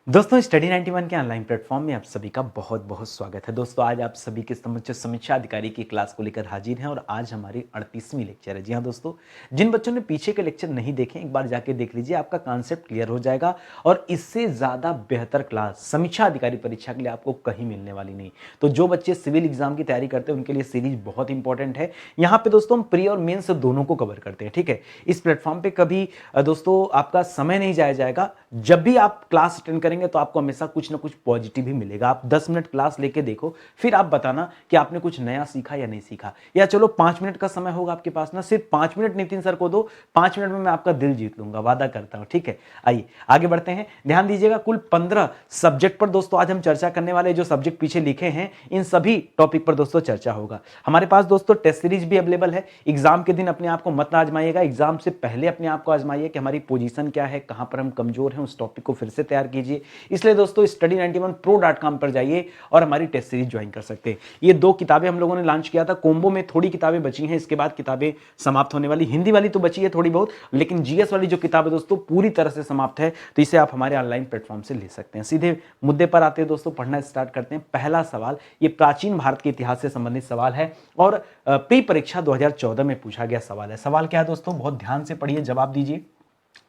दोस्तों स्टडी 91 के online platform में आप सभी का बहुत बहुत स्वागत है। दोस्तों आज आप सभी के समक्ष समीक्षा अधिकारी की क्लास को लेकर हाजिर हैं और आज हमारी 38वीं लेक्चर है। जी हाँ दोस्तों, जिन बच्चों ने पीछे के लेक्चर नहीं देखे एक बार जाके देख लीजिए, आपका कॉन्सेप्ट क्लियर हो जाएगा और इससे ज़्यादा बेहतर क्लास समीक्षा अधिकारी परीक्षा के लिए आपको कहीं मिलने वाली नहीं। तो जो बच्चे सिविल एग्जाम की तैयारी करते हैं उनके लिए सीरीज बहुत इंपॉर्टेंट है। यहाँ पे दोस्तों हम प्री और मेन्स दोनों को कवर करते हैं। ठीक है, इस प्लेटफॉर्म पे कभी दोस्तों आपका समय नहीं जाया जाएगा। जब भी आप क्लास अटेंड करेंगे तो आपको हमेशा कुछ ना कुछ पॉजिटिव ही मिलेगा। आप 10 मिनट क्लास लेके देखो, फिर आप बताना कि आपने कुछ नया सीखा या नहीं सीखा। या चलो 5 मिनट का समय होगा आपके पास ना, सिर्फ 5 मिनट नितिन सर को दो, 5 मिनट में मैं आपका दिल जीत लूंगा, वादा करता हूं। ठीक है, आइए आगे बढ़ते हैं। ध्यान दीजिएगा, कुल 15 सब्जेक्ट पर दोस्तों आज हम चर्चा करने वाले। जो सब्जेक्ट पीछे लिखे हैं इन सभी टॉपिक पर दोस्तों चर्चा होगा। हमारे पास दोस्तों टेस्ट सीरीज भी अवेलेबल है। एग्जाम के दिन अपने आप को मत आजमाइएगा, एग्जाम से पहले अपने आप को आजमाइए कि हमारी पोजीशन क्या है, कहां पर हम कमजोर हैं, उस टॉपिक को फिर से तैयार कीजिए। इसलिए दोस्तों study91pro.com पर जाइए और हमारी टेस्ट सीरीज ज्वाइन कर सकते हैं। ये 2 किताबें हम लोगों ने लॉन्च किया था कोम्बो में, थोड़ी किताबें बची हैं, इसके बाद किताबें समाप्त होने वाली। हिंदी वाली तो बची है थोड़ी बहुत, लेकिन जीएस वाली जो किताब है दोस्तों पूरी तरह से समाप्त है, तो इसे आप हमारे ऑनलाइन प्लेटफॉर्म से ले सकते हैं। सीधे मुद्दे पर आते हैं दोस्तों, पढ़ना स्टार्ट करते हैं। पहला सवाल ये प्राचीन भारत के इतिहास से संबंधित सवाल है और प्री परीक्षा 2014 में पूछा गया सवाल है। सवाल क्या है दोस्तों, बहुत ध्यान से पढ़िए, जवाब दीजिए।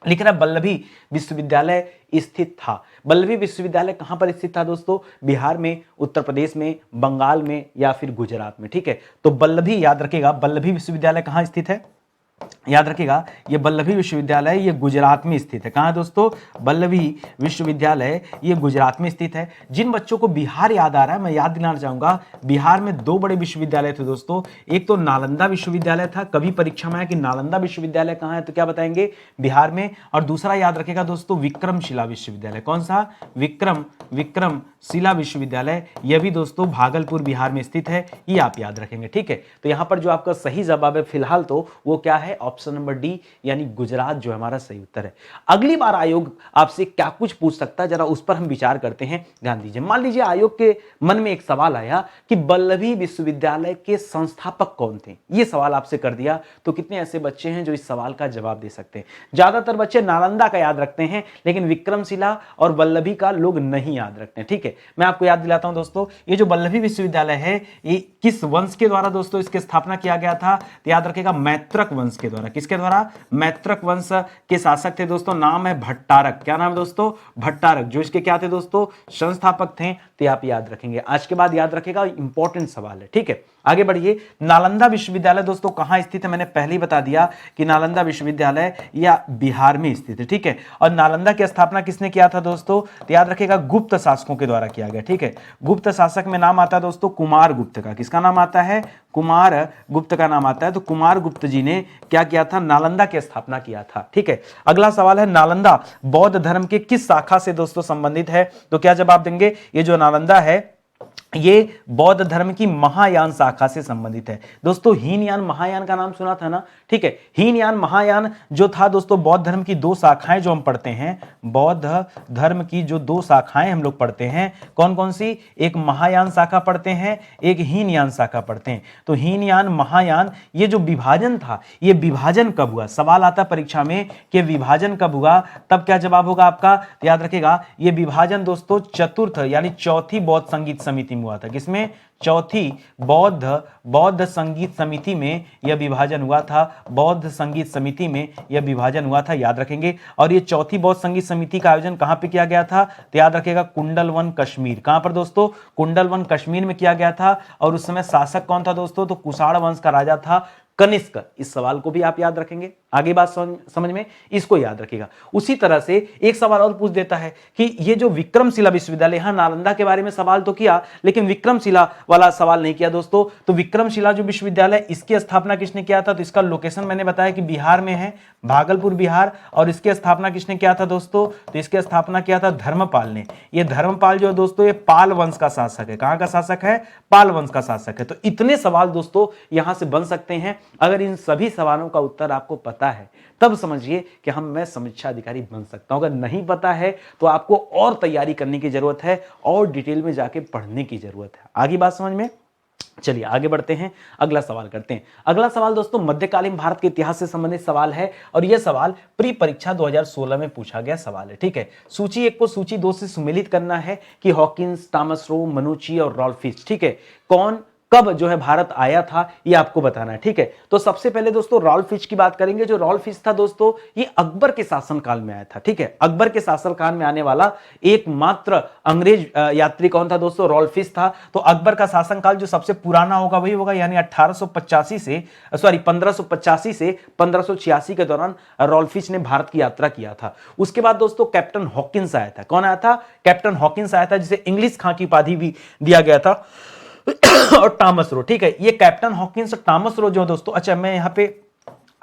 लिख रहा है बल्लभी विश्वविद्यालय स्थित था। बल्लभी विश्वविद्यालय कहां पर स्थित था दोस्तों? बिहार में, उत्तर प्रदेश में, बंगाल में या फिर गुजरात में। ठीक है, तो बल्लभी याद रखिएगा, बल्लभी विश्वविद्यालय कहां स्थित है? याद रखिएगा, ये बल्लभी विश्वविद्यालय ये गुजरात में स्थित है। कहां है दोस्तों? बल्लभी विश्वविद्यालय ये गुजरात में स्थित है। जिन बच्चों को बिहार याद आ रहा है, मैं याद दिलाना चाहूंगा, बिहार में 2 बड़े विश्वविद्यालय थे दोस्तों। एक तो नालंदा विश्वविद्यालय था, कभी परीक्षा में आया कि नालंदा विश्वविद्यालय कहां है, तो क्या बताएंगे? बिहार में। और दूसरा याद रखिएगा दोस्तों, विक्रमशिला विश्वविद्यालय। कौन सा? विक्रमशिला विश्वविद्यालय, यह भी दोस्तों भागलपुर बिहार में स्थित है। ये आप याद रखेंगे। ठीक है, तो यहां पर जो आपका सही जवाब है फिलहाल तो वो क्या है? ऑप्शन नंबर डी, यानी गुजरात जो हमारा सही उत्तर है। अगली बार आयोग आपसे क्या कुछ पूछ सकता है, जरा उस पर हम विचार करते हैं। ध्यान दीजिए, मान लीजिए आयोग के मन में एक सवाल आया कि बल्लभी विश्वविद्यालय के संस्थापक कौन थे। यह सवाल आपसे कर दिया, तो कितने ऐसे बच्चे हैं जो इस सवाल का जवाब दे सकते हैं? ज्यादातर बच्चे नालंदा का याद रखते हैं, लेकिन विक्रमशिला और बल्लभी का लोग नहीं याद रखते हैं। ठीक है, मैं आपको याद दिलाता हूं दोस्तों, ये जो बल्लभी विश्वविद्यालय है ये किस वंश के द्वारा दोस्तों इसकी स्थापना किया गया था? तो याद रखिएगा, मैत्रक वंश के द्वारा। किसके द्वारा? मैत्रक वंश के शासक थे दोस्तों, नाम है भट्टारक। क्या नाम है दोस्तों? भट्टारक, जो इसके क्या थे दोस्तों? संस्थापक थे। तो आप याद रखेंगे। आज के बाद याद रखेगा, इंपॉर्टेंट सवाल है। ठीक है, आगे बढ़िए। नालंदा विश्वविद्यालय दोस्तों कहां स्थित है? मैंने पहले ही बता दिया कि नालंदा विश्वविद्यालय या बिहार में स्थित है। ठीक है, और नालंदा की स्थापना किसने किया था दोस्तों? तो याद रखेगा, गुप्त शासकों के द्वारा किया गया। ठीक है, गुप्त शासक में नाम आता है दोस्तों कुमार गुप्त का। किसका नाम आता है? कुमार गुप्त का नाम आता है। तो कुमार गुप्त जी ने क्या किया था? नालंदा की स्थापना किया था। ठीक है, अगला सवाल है, नालंदा बौद्ध धर्म के किस शाखा से दोस्तों संबंधित है? तो क्या जवाब देंगे? ये जो नालंदा है ये बौद्ध धर्म की महायान शाखा से संबंधित है दोस्तों। हीनयान महायान का नाम सुना था ना? ठीक है, हीनयान महायान जो था दोस्तों, बौद्ध धर्म की 2 शाखाएं जो हम पढ़ते हैं, बौद्ध धर्म की जो 2 शाखाएं हम लोग पढ़ते हैं, कौन कौन सी? एक महायान शाखा पढ़ते हैं, एक हीनयान शाखा पढ़ते हैं। तो हीनयान महायान ये जो विभाजन था, ये विभाजन कब हुआ? सवाल आता परीक्षा में कि विभाजन कब हुआ, तब क्या जवाब होगा आपका? तो याद रखिएगा, ये विभाजन दोस्तों चतुर्थ यानी चौथी बौद्ध संगीत समिति में हुआ था। किसमें? चौथी बौद्ध संगीत समिति में यह विभाजन हुआ था। बौद्ध संगीत समिति में यह विभाजन हुआ था, याद रखेंगे। और यह चौथी बौद्ध संगीत समिति का आयोजन कहां पे किया गया था? तो याद रखेगा, कुंडलवन कश्मीर। कहां पर दोस्तों? कुंडलवन कश्मीर में किया गया था। और उस समय शासक कौन था दोस्तों? तो कुषाण वंश का राजा था कनिष्क। इस सवाल को भी आप याद रखेंगे। आगे बात समझ में, इसको याद रखिएगा। उसी तरह से एक सवाल और पूछ देता है कि ये जो विक्रमशिला विश्वविद्यालय, यहां नालंदा के बारे में सवाल तो किया, लेकिन विक्रमशिला वाला सवाल नहीं किया दोस्तों। तो विक्रमशिला जो विश्वविद्यालय, इसकी स्थापना किसने किया था? तो इसका लोकेशन मैंने बताया कि बिहार में है, भागलपुर बिहार। और इसकी स्थापना किसने किया था दोस्तों? तो इसकी स्थापना किया था धर्मपाल ने। ये धर्मपाल जो है दोस्तों, ये पाल वंश का शासक है। कहां का शासक है? पाल वंश का शासक है। तो इतने सवाल दोस्तों यहां से बन सकते हैं। अगर इन सभी सवालों का उत्तर आपको पता है, तब समझिए कि मैं समीक्षा अधिकारी बन सकता हूं। अगर नहीं पता है तो आपको और तैयारी करने की जरूरत है और डिटेल में जाके पढ़ने की जरूरत है। आगे बात समझ में? चलिए आगे बढ़ते हैं, अगला सवाल करते हैं। अगला सवाल दोस्तों मध्यकालीन भारत के इतिहास से संबंधित सवाल है और यह सवाल प्री परीक्षा 2016 में पूछा गया सवाल है। ठीक है, सूची 1 को सूची 2 से सुमेलित करना है कि हॉकिंस, टॉमस रो, मनुची और रॉल्फ फिश, ठीक है, कौन कब जो है भारत आया था ये आपको बताना है। ठीक है, तो सबसे पहले दोस्तों रॉल्फ फिश की बात करेंगे। जो रॉल्फ फिश था दोस्तों ये अकबर के शासनकाल में आया था। ठीक है, अकबर के शासनकाल में आने वाला एकमात्र अंग्रेज यात्री कौन था दोस्तों? रॉल्फ फिश था। तो अकबर का शासनकाल जो सबसे पुराना होगा वही होगा, यानी 1885 से 1585 से 1586 के दौरान रॉल्फ फिश ने भारत की यात्रा किया था। उसके बाद दोस्तों कैप्टन हॉकिंस आया था। कौन आया था? कैप्टन हॉकिंस आया था, जिसे इंग्लिश खां की उपाधि भी दिया गया था और टॉमस रो। ठीक है, ये कैप्टन हॉकिंस और टॉमस रो जो दोस्तों, अच्छा मैं यहां पे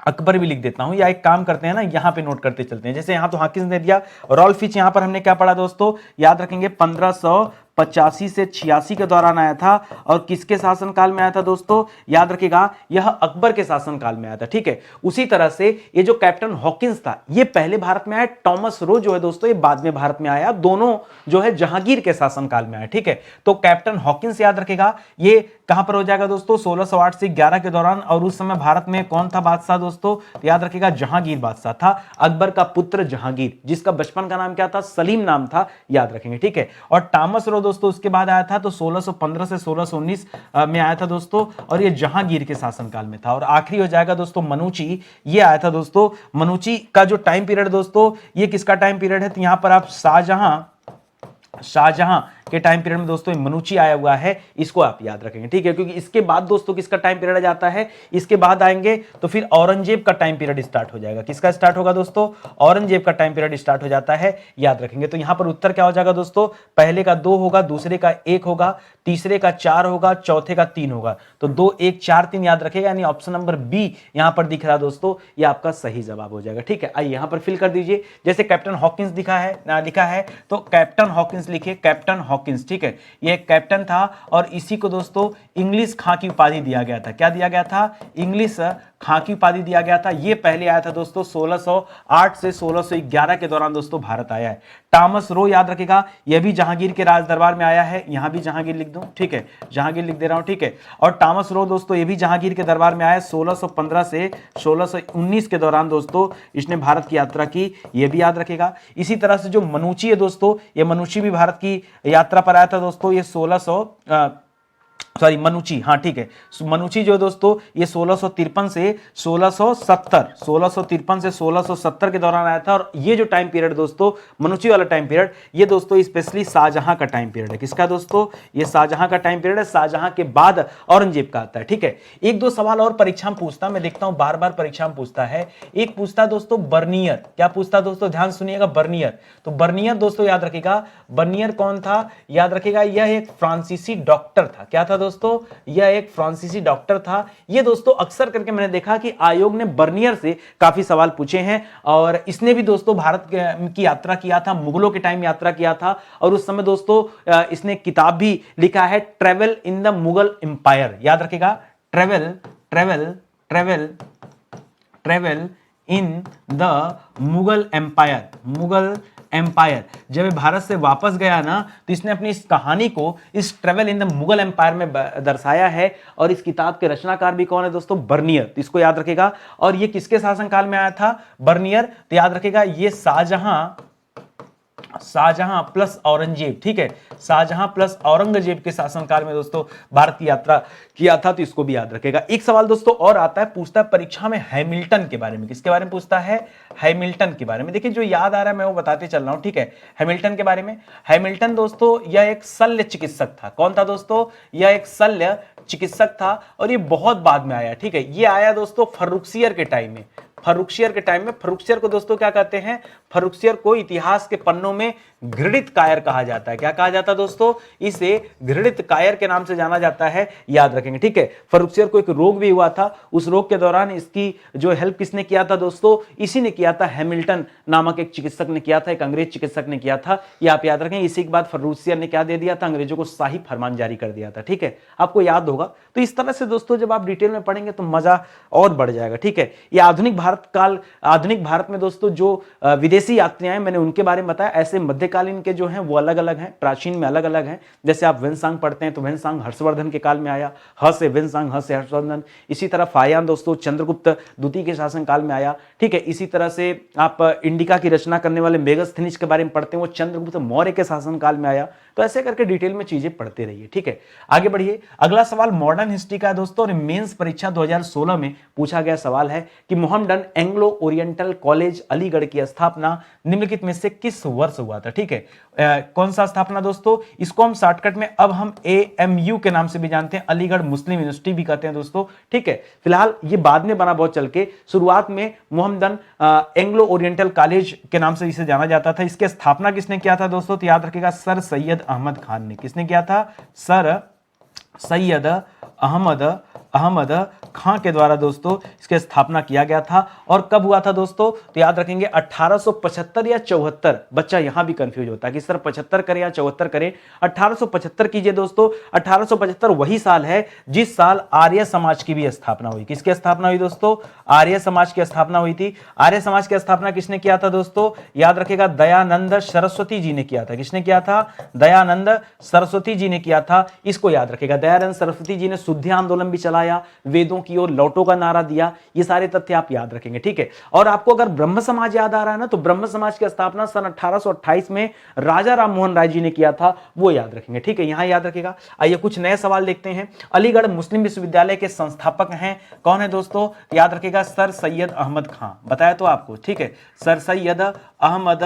अकबर भी लिख देता हूं, या एक काम करते हैं ना, यहां पे नोट करते चलते हैं। जैसे यहां तो हॉकिंस ने दिया, रॉल्फ फिश यहां पर हमने क्या पढ़ा दोस्तों, याद रखेंगे 1585 से 86 के दौरान आया था। और किसके शासनकाल में आया था दोस्तों? याद रखिएगा यह अकबर के शासनकाल में आया था। ठीक है, उसी तरह से ये जो कैप्टन हॉकिंस था ये पहले भारत में आया, टॉमस रो जो है दोस्तों ये बाद में भारत में आया, दोनों जो है जहांगीर के शासनकाल में आया। ठीक है, तो कैप्टन हॉकिंस याद रखेगा ये कहां पर हो जाएगा दोस्तों? 1608 से 11 के दौरान। और उस समय भारत में कौन था बादशाह दोस्तों? याद रखिएगा जहांगीर बादशाह था, अकबर का पुत्र जहांगीर, जिसका बचपन का नाम क्या था? सलीम नाम था, याद रखेंगे। ठीक है, और टॉमस रो दोस्तों उसके बाद आया था, तो 1615 से 1619 में आया था दोस्तों, और ये जहांगीर के शासनकाल में था। और आखिरी हो जाएगा दोस्तों मनुची, ये आया था दोस्तों। मनुची का जो टाइम पीरियड दोस्तों, ये किसका टाइम पीरियड है? तो यहां पर आप शाहजहां के टाइम पीरियड में दोस्तों मनुची आया हुआ है, इसको आप याद रखेंगे। ठीक है, क्योंकि इसके बाद दोस्तों किसका टाइम पीरियड आ जाता है? इसके बाद आएंगे तो फिर औरंगजेब का टाइम पीरियड स्टार्ट हो जाएगा। किसका स्टार्ट होगा दोस्तों? औरंगजेब का टाइम पीरियड स्टार्ट हो जाता है, याद रखेंगे। तो यहां पर उत्तर क्या हो जाएगा दोस्तों? पहले का 2 होगा, दूसरे का 1 होगा, तीसरे का 4 होगा, चौथे का 3 होगा। तो 2 1 4 3 याद रखेगा, यानी ऑप्शन नंबर बी यहां पर दिख रहा दोस्तों, ये आपका सही जवाब हो जाएगा। ठीक है, आइए यहां पर फिल कर दीजिए। जैसे कैप्टन हॉकिंस लिखा है तो कैप्टन हॉकिंस लिखिए, कैप्टन हॉकिंस। ठीक है, ये एक कैप्टन था और इसी को दोस्तों इंग्लिश खां की उपाधि दिया गया था। क्या दिया गया था? इंग्लिश खां की उपाधि दिया गया था। ये पहले आया था दोस्तों 1608 से 1611 के दौरान दोस्तों भारत आया है। टॉमस रो याद रखेगा, यह भी जहांगीर के राज दरबार में आया है, यहां भी जहांगीर लिख दूं। ठीक है, जहांगीर लिख दे रहा हूं। ठीक है, और टॉमस रो दोस्तों ये भी जहांगीर के दरबार में आया, 1615 से 1619 के दौरान दोस्तों इसने भारत की यात्रा की, यह भी याद रखेगा। इसी तरह से जो मनुची है दोस्तों, ये मनुची भी भारत की यात्रा पर आया था दोस्तों, ये मनुची, हाँ ठीक है, मनुची जो दोस्तों ये 1653 से 1670 के दौरान आया था। और ये जो टाइम पीरियड दोस्तों, मनुची वाला टाइम पीरियड, ये दोस्तों स्पेशली शाहजहां का टाइम पीरियड है। किसका दोस्तों? ये शाहजहां का टाइम पीरियड है, शाहजहां के बाद औरंगजेब का आता है। ठीक है, एक दो सवाल और परीक्षा में पूछता, मैं देखता हूं बार बार परीक्षा में पूछता है। एक पूछता दोस्तों बर्नियर, क्या पूछता दोस्तों? ध्यान सुनिएगा, बर्नियर। तो बर्नियर दोस्तों याद रखिएगा, बर्नियर कौन था? याद रखिएगा यह एक फ्रांसीसी डॉक्टर था। क्या था दोस्तों? यह एक फ्रांसीसी डॉक्टर था। ये दोस्तों अक्सर करके मैंने देखा कि आयोग ने बर्नियर से काफी सवाल पूछे हैं। और इसने भी दोस्तों भारत की यात्रा किया था, मुगलों के टाइम यात्रा किया था। और उस समय दोस्तों इसने किताब भी लिखा है, travel in the Mughal empire. याद रखिएगा, travel travel travel travel in the Mughal empire, Mughal empire. जब भारत से वापस गया ना, तो इसने अपनी इस कहानी को इस travel in the Mughal empire में दर्शाया है। और इस किताब के रचनाकार भी कौन है दोस्तों? बर्नियर। तो इसको याद रखेगा। और ये किसके शासनकाल में आया था? बर्नियर। तो याद रखेगा ये शाहजहां प्लस औरंगजेब। ठीक है, शाहजहां प्लस औरंगजेब के शासनकाल में दोस्तों भारत की यात्रा किया था। तो इसको भी याद रखेगा। एक सवाल दोस्तों और आता है, पूछता है परीक्षा में हैमिल्टन के बारे में। किसके बारे में पूछता है? हैमिल्टन के बारे में। देखिए जो याद आ रहा है मैं वो बताते चल रहा हूं। ठीक है, हैमिल्टन के बारे में। हैमिल्टन दोस्तों यह एक शल्य चिकित्सक था। कौन था दोस्तों? यह एक शल्य चिकित्सक था और ये बहुत बाद में आया। ठीक है, ये आया दोस्तों फर्रुखसियर के टाइम में। फर्रुखसियर के टाइम में, फर्रुखसियर को दोस्तों क्या कहते हैं? फर्रुखसियर को इतिहास के पन्नों में घृणित कायर कहा जाता है। क्या कहा जाता है दोस्तों? इसे घृणित कायर के नाम से जाना जाता है, याद रखेंगे। ठीक है, फर्रुखसियर को एक रोग भी हुआ था। उस रोग के दौरान इसकी जो हेल्प किसने किया था दोस्तों? इसी ने किया था, हैमिल्टन नामक एक चिकित्सक ने किया था, एक अंग्रेज चिकित्सक ने किया था। ये आप याद रखें। इसी के बाद फर्रुखसियर ने क्या दे दिया था? अंग्रेजों को शाही फरमान जारी कर दिया था। ठीक है, आपको याद होगा। तो इस तरह से दोस्तों जब आप डिटेल में पढ़ेंगे तो मजा और बढ़ जाएगा। ठीक है, ये आधुनिक भारत में दोस्तों जो विदेशी विदेशी यात्री आए, मैंने उनके बारे में बताया। ऐसे मध्यकालीन के जो हैं वो अलग अलग हैं, प्राचीन में अलग अलग हैं। जैसे आप वेनसांग पढ़ते हैं तो वेनसांग हर्षवर्धन के काल में आया, ह से वेनसांग, ह से हर्षवर्धन। इसी तरह फायान दोस्तों चंद्रगुप्त द्वितीय के शासन काल में आया, ठीक है। इसी तरह से आप इंडिका की रचना करने वाले मेगास्थनीज के बारे में पढ़ते हैं, वो चंद्रगुप्त मौर्य के शासन काल में आया। तो ऐसे करके डिटेल में चीजें पढ़ते रहिए, ठीक है। आगे बढ़िए, अगला सवाल मॉडर्न हिस्ट्री का है दोस्तों, और मेंस परीक्षा 2016 में पूछा गया सवाल है कि Mohammedan Anglo oriental college Aligarh की स्थापना निम्नलिखित में से किस वर्ष हुआ था, ठीक है। कौन सा स्थापना दोस्तों, इसको हम शॉर्टकट में अब हम AMU के नाम से भी जानते हैं, अलीगढ़ मुस्लिम यूनिवर्सिटी भी कहते हैं दोस्तों, ठीक है। फिलहाल ये बाद में बना बहुत चल के, शुरुआत में मोहम्मदन एंग्लो ओरिएंटल कॉलेज के नाम से इसे जाना जाता था। इसकी स्थापना किसने किया था दोस्तों, तो याद रखिएगा सर सैयद अहमद खान ने। किसने किया था, सर सैयद अहमद खां के द्वारा दोस्तों इसकी स्थापना किया गया था। और कब हुआ था दोस्तों, तो याद रखेंगे 1875 या 74। बच्चा यहां भी कंफ्यूज होता है कि सर 75 करें या 74 करें। 1875 कीजिए दोस्तों। 1875 वही साल है जिस साल आर्य समाज की भी स्थापना हुई। किसकी स्थापना हुई दोस्तों, आर्य समाज की स्थापना हुई थी। आर्य समाज की स्थापना किसने किया था दोस्तों, याद रखेगा दयानंद सरस्वती जी ने किया था। किसने किया था, दयानंद सरस्वती जी ने किया था। इसको याद रखेगा, दयानंद सरस्वती जी ने शुद्धि आंदोलन भी चलाया, वेदों की ओर लौटो का नारा दिया। ये सारे तथ्य आप याद रखेंगे, ठीक है। और आपको अगर ब्रह्म समाज याद आ रहा है ना, तो ब्रह्म समाज की स्थापना सन 1828 में राजा राम मोहन राय जी ने किया था, वो याद रखेंगे, ठीक है। यहां याद रखेगा। आइए कुछ नए सवाल देखते हैं। अलीगढ़ मुस्लिम विश्वविद्यालय के संस्थापक हैं कौन है दोस्तों, याद रखेगा सर सैयद अहमद खां। बताया तो आपको, ठीक है। सर सैयद अहमद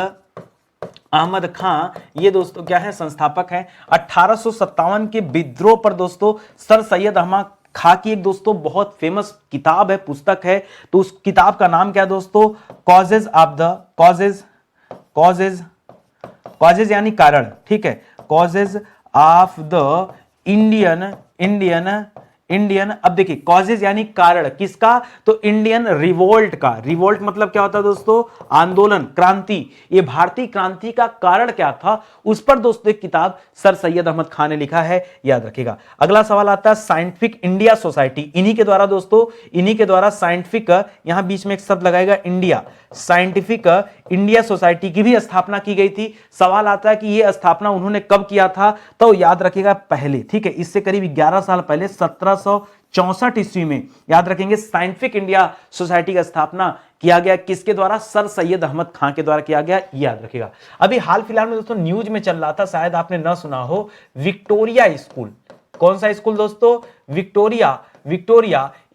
खां ये दोस्तों क्या है, संस्थापक हैं। 1857 के विद्रोह पर दोस्तों सर सैयद अहमद खां की एक दोस्तों बहुत फेमस किताब है, पुस्तक है। तो उस किताब का नाम क्या है दोस्तों, कॉजेज यानी कारण, ठीक है। कॉजेज ऑफ द इंडियन अब देखिए कॉजेज यानी कारण किसका, तो इंडियन रिवोल्ट का। रिवोल्ट मतलब क्या होता है दोस्तों, आंदोलन, क्रांति। ये भारतीय क्रांति का कारण क्या था, उस पर दोस्तों एक किताब सर सैयद अहमद खान ने लिखा है, याद रखिएगा। अगला सवाल आता है साइंटिफिक इंडिया सोसाइटी। इन्हीं के द्वारा दोस्तों, इन्हीं के द्वारा साइंटिफिक, यहां बीच में एक शब्द लगाएगा इंडिया, साइंटिफिक इंडिया सोसाइटी की भी स्थापना की गई थी। सवाल आता है कि यह स्थापना उन्होंने कब किया था, तो याद रखिएगा पहले, ठीक है। इससे करीब 11 साल पहले 1764 ईस्वी में, याद रखेंगे, साइंटिफिक इंडिया सोसाइटी का स्थापना किया गया। किसके द्वारा, सर सैयद अहमद खान के द्वारा किया गया, याद रखिएगा। अभी हाल फिलहाल में दोस्तों न्यूज में चल रहा था, शायद आपने ना सुना हो, विक्टोरिया स्कूल। कौन सा स्कूल दोस्तों, विक्टोरिया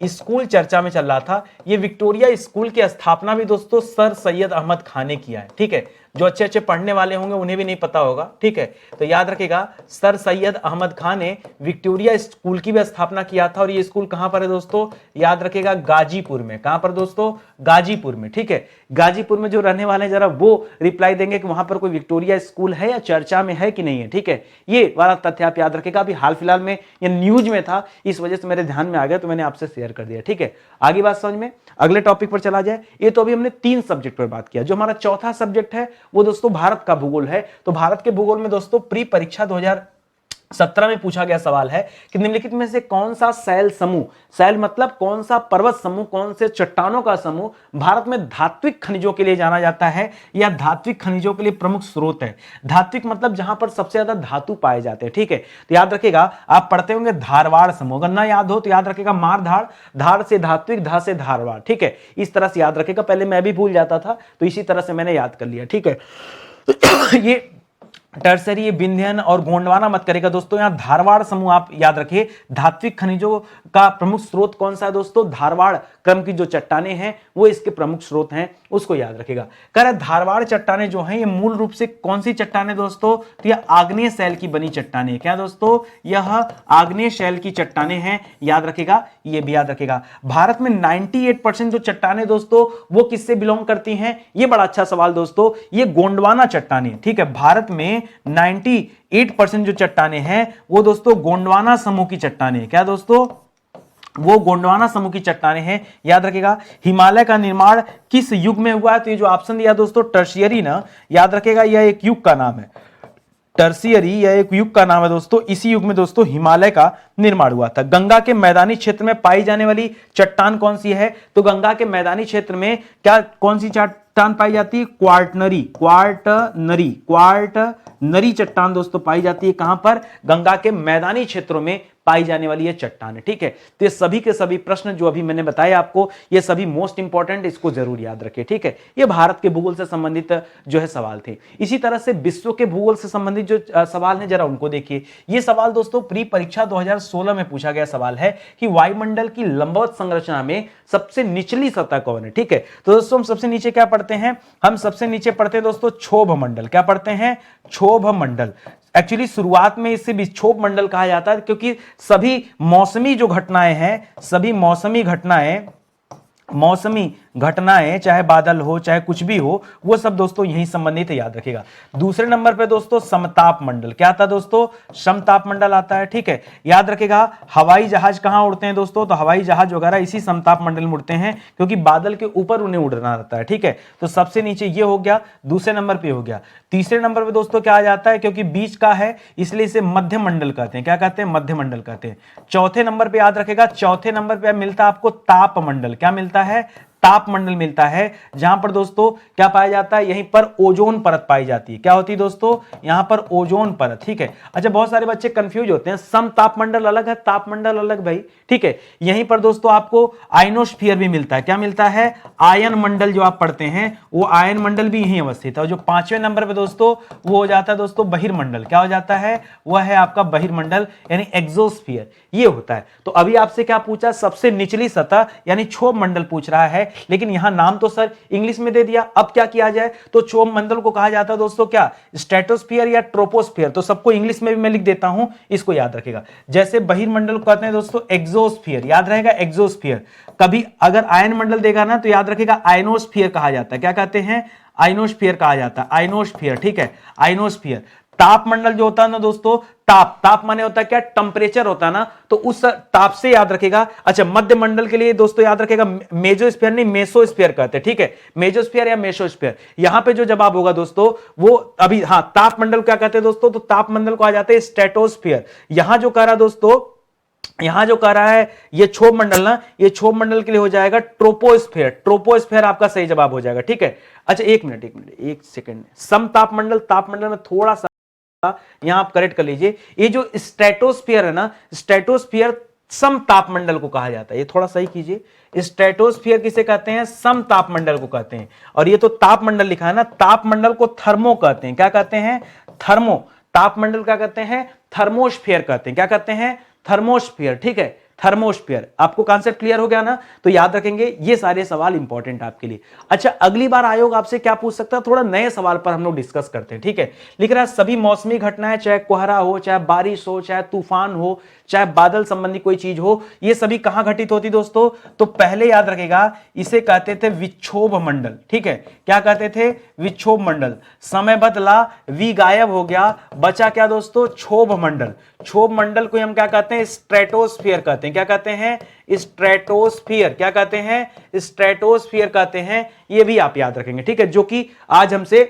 स्कूल चर्चा में चल रहा था। ये विक्टोरिया स्कूल की स्थापना भी दोस्तों सर सैयद अहमद खान ने किया है, ठीक है। जो अच्छे अच्छे पढ़ने वाले होंगे उन्हें भी नहीं पता होगा, ठीक है। तो याद रखिएगा सर सैयद अहमद खान ने विक्टोरिया स्कूल की भी स्थापना किया था। और ये स्कूल कहां पर है दोस्तों, याद रखिएगा गाजीपुर में। कहां पर दोस्तों, गाजीपुर में, ठीक है। गाजीपुर में जो रहने वाले हैं जरा वो रिप्लाई देंगे कि वहां पर कोई विक्टोरिया स्कूल है या चर्चा में है कि नहीं है, ठीक है। ये वाला तथ्य आप याद रखिएगा। अभी हाल फिलहाल में ये न्यूज में था, इस वजह से मेरे ध्यान में आ गया, तो मैंने आपसे शेयर कर दिया, ठीक है। आगे बात समझ में, अगले टॉपिक पर चला जाए। ये तो अभी हमने 3 सब्जेक्ट पर बात किया। जो हमारा चौथा सब्जेक्ट है वो दोस्तों भारत का भूगोल है। तो भारत के भूगोल में दोस्तों प्री परीक्षा 2017 में पूछा गया सवाल है कि निम्नलिखित में से कौन सा शैल समूह, शैल मतलब कौन सा पर्वत समूह, कौन से चट्टानों का समूह भारत में धात्विक खनिजों के लिए जाना जाता है या धात्विक खनिजों के लिए प्रमुख स्रोत है। धात्विक मतलब जहां पर सबसे ज्यादा धातु पाए जाते हैं, ठीक है। तो याद रखिएगा, आप पढ़ते होंगे धारवाड़ समूह, अगर ना याद हो तो याद रखिएगा मारधाड़, धार से धात्विक, धा से धारवाड़, ठीक है। इस तरह से याद रखिएगा। पहले मैं भी भूल जाता था, तो इसी तरह से मैंने याद कर लिया, ठीक है। ये टर्सरी, विंध्यन और गोंडवाना मत करेगा दोस्तों। यहां धारवाड़ समूह आप याद रखिए। धात्विक खनिजों का प्रमुख स्रोत कौन सा है दोस्तों, धारवाड़ क्रम की जो चट्टाने हैं वो इसके प्रमुख स्रोत हैं, उसको याद रखिएगा। कह रहा धारवाड़ चट्टाने जो हैं ये मूल रूप से कौन सी चट्टाने दोस्तों, तो यह आग्नेय शैल की बनी चट्टाने। क्या दोस्तों, यह आग्नेय शैल की चट्टाने हैं, याद रखिएगा, ये भी याद रखिएगा। भारत में 98% जो चट्टाने दोस्तों वो किससे बिलोंग करती हैं, ये बड़ा अच्छा सवाल दोस्तों, ये गोंडवाना चट्टाने, ठीक है। भारत में 98% जो चट्टाने हैं वो दोस्तों गोंडवाना समूह की चट्टाने हैं। क्या दोस्तों, वो गोंडवाना समूह की चट्टाने हैं, याद रखिएगा। हिमालय का निर्माण किस युग में हुआ है, तो ये जो ऑप्शन दिया दोस्तों टर्शियरी ना, याद रखिएगा, यह एक युग का नाम है। टर्शियरी यह एक युग का नाम है दोस्तों। इसी युग में दोस्तों हिमालय का निर्माण हुआ था। गंगा के मैदानी क्षेत्र में पाई जाने वाली चट्टान कौन सी है, तो गंगा के मैदानी क्षेत्र में क्या कौन सी चट्टान पाई जाती है क्वार्टनरी चट्टान दोस्तों पाई जाती है कहां पर? गंगा के मैदानी क्षेत्रों में पाई जाने वाली ये चट्टान है। ठीक है, तो ये सभी के सभी प्रश्न जो अभी मैंने बताए आपको, ये सभी मोस्ट इंपॉर्टेंट, इसको जरूर याद रखिए। ठीक है, ये भारत के भूगोल से संबंधित जो है सवाल थे। इसी तरह से विश्व के भूगोल से संबंधित जो सवाल हैं जरा उनको देखिए। ये सवाल दोस्तों प्री परीक्षा 2016 में पूछा गया सवाल है कि वायुमंडल की लंबवत संरचना में सबसे निचली सतह कौन है? ठीक है, तो दोस्तों हम सबसे नीचे क्या पढ़ते हैं? हम सबसे नीचे पढ़ते हैं दोस्तों क्षोभ मंडल। क्या पढ़ते हैं? क्षोभ मंडल। एक्चुअली शुरुआत में इसे विक्षोभ मंडल कहा जाता है क्योंकि सभी मौसमी जो घटनाएं हैं, सभी मौसमी घटनाएं चाहे बादल हो चाहे कुछ भी हो, वो सब दोस्तों यही संबंधित है, याद रखिएगा। दूसरे नंबर पे दोस्तों समताप मंडल। क्या आता है दोस्तों? समताप मंडल आता है। ठीक है, याद रखिएगा। हवाई जहाज कहां उड़ते हैं दोस्तों? तो हवाई जहाज वगैरह इसी समताप मंडल में उड़ते हैं क्योंकि बादल के ऊपर उन्हें उड़ना रहता है। ठीक है, तो सबसे नीचे ये हो गया, दूसरे नंबर पे हो गया। तीसरे नंबर पे दोस्तों क्या आ जाता है? क्योंकि बीच का है इसलिए इसे मध्य मंडल कहते हैं। क्या कहते हैं? मध्य मंडल कहते हैं। चौथे नंबर पे याद रखेगा, चौथे नंबर पे मिलता है आपको ताप मंडल। क्या मिलता है? ताप मंडल मिलता है, जहां पर दोस्तों क्या पाया जाता है? यहीं पर ओजोन परत पाई जाती है। क्या होती है दोस्तों? यहां पर ओजोन परत। ठीक है, अच्छा बहुत सारे बच्चे कंफ्यूज होते हैं, सम तापमंडल अलग है, तापमंडल अलग भाई। ठीक है, यहीं पर दोस्तों आपको आयनोस्फीयर भी मिलता है। क्या मिलता है? आयन मंडल जो आप पढ़ते हैं वो आयन मंडल भी यहीं अवस्थित है। और जो पांचवें नंबर पे दोस्तों वो हो जाता है दोस्तों बहिर्मंडल। क्या हो जाता है? वह है आपका बहिर्मंडल यानी एक्सोस्फीयर, ये होता है। तो अभी आपसे क्या पूछा? सबसे निचली सतह यानी क्षोभ मंडल पूछ रहा है, लेकिन यहां नाम तो सर इंग्लिश में दे दिया। अब क्या किया जाए? तो क्षोभ मंडल को कहा जाता है दोस्तों क्या? स्ट्रेटोस्फीयर या ट्रोपोस्फीयर। तो सबको इंग्लिश में भी मैं लिख देता हूं, इसको याद रखेगा। जैसे बहिर्मंडल को कहते हैं दोस्तों एक्सोस्फीयर, याद रहेगा एक्सोस्फीयर। कभी अगर आयन मंडल देगा ना तो याद रखेगा आयनोस्फीयर कहा जाता है। क्या कहते हैं? आयनोस्फीयर कहा जाता है, आयनोस्फीयर। ठीक है, आयनोस्फीयर। ताप मंडल जो होता है ना दोस्तों, ताप माने होता है क्या? टेम्परेचर होता है ना, तो उस ताप से याद रखेगा। अच्छा, मध्य मंडल के लिए दोस्तों याद रखेगा मेजोस्फीयर नहीं मेसोस्फीयर कहते हैं। ठीक है, मेजोस्फीयर या मेसोस्फीयर। यहां पे जो जवाब होगा दोस्तों वो अभी, हाँ, ताप मंडल क्या कहते हैं दोस्तों? तो ताप मंडल को आ जाते हैं स्ट्रेटोस्फीयर। यहां जो कह रहा दोस्तों, यहां जो कह रहा है ये क्षोभ मंडल ना, ये क्षोभ मंडल के लिए हो जाएगा ट्रोपोस्फीयर। ट्रोपोस्फीयर आपका सही जवाब हो जाएगा। ठीक है, अच्छा एक मिनट एक सेकंड। समताप मंडल, ताप मंडल में थोड़ा सा यहां आप करेक्ट कर लीजिए। ये जो स्ट्रेटोस्फीयर है ना, स्ट्रेटोस्फीयर समतापमंडल को कहा जाता है। ये थोड़ा सही कीजिए, स्ट्रेटोस्फीयर किसे कहते हैं? समतापमंडल को कहते हैं। और ये तो तापमंडल लिखा है ना, तापमंडल को थर्मो कहते हैं। क्या कहते हैं? थर्मो। तापमंडल क्या कहते हैं? थर्मोस्फीयर कहते हैं। क्या कहते हैं? थर्मोस्फीयर। ठीक है, थर्मोस्फीयर। आपको कॉन्सेप्ट क्लियर हो गया ना? तो याद रखेंगे, ये सारे सवाल इंपॉर्टेंट आपके लिए। अच्छा, अगली बार आयोग आपसे क्या पूछ सकता है? थोड़ा नए सवाल पर हम लोग डिस्कस करते हैं। ठीक है, लिख रहा है सभी मौसमी घटनाएं, चाहे कोहरा हो, चाहे बारिश हो, चाहे तूफान हो, चाहे बादल संबंधी कोई चीज हो, ये सभी कहां घटित होती दोस्तों? तो पहले याद रखेगा, इसे कहते थे विक्षोभ मंडल। ठीक है, क्या कहते थे? विक्षोभ मंडल। समय बदला, वी गायब हो गया, बचा क्या दोस्तों? क्षोभ मंडल। क्षोभ मंडल को हम क्या कहते हैं? स्ट्रेटोस्फीयर कहते हैं। क्या कहते हैं? स्ट्रेटोस्फीयर। क्या कहते हैं? स्ट्रेटोस्फीयर कहते हैं। ये भी आप याद रखेंगे। ठीक है, जो कि आज हमसे,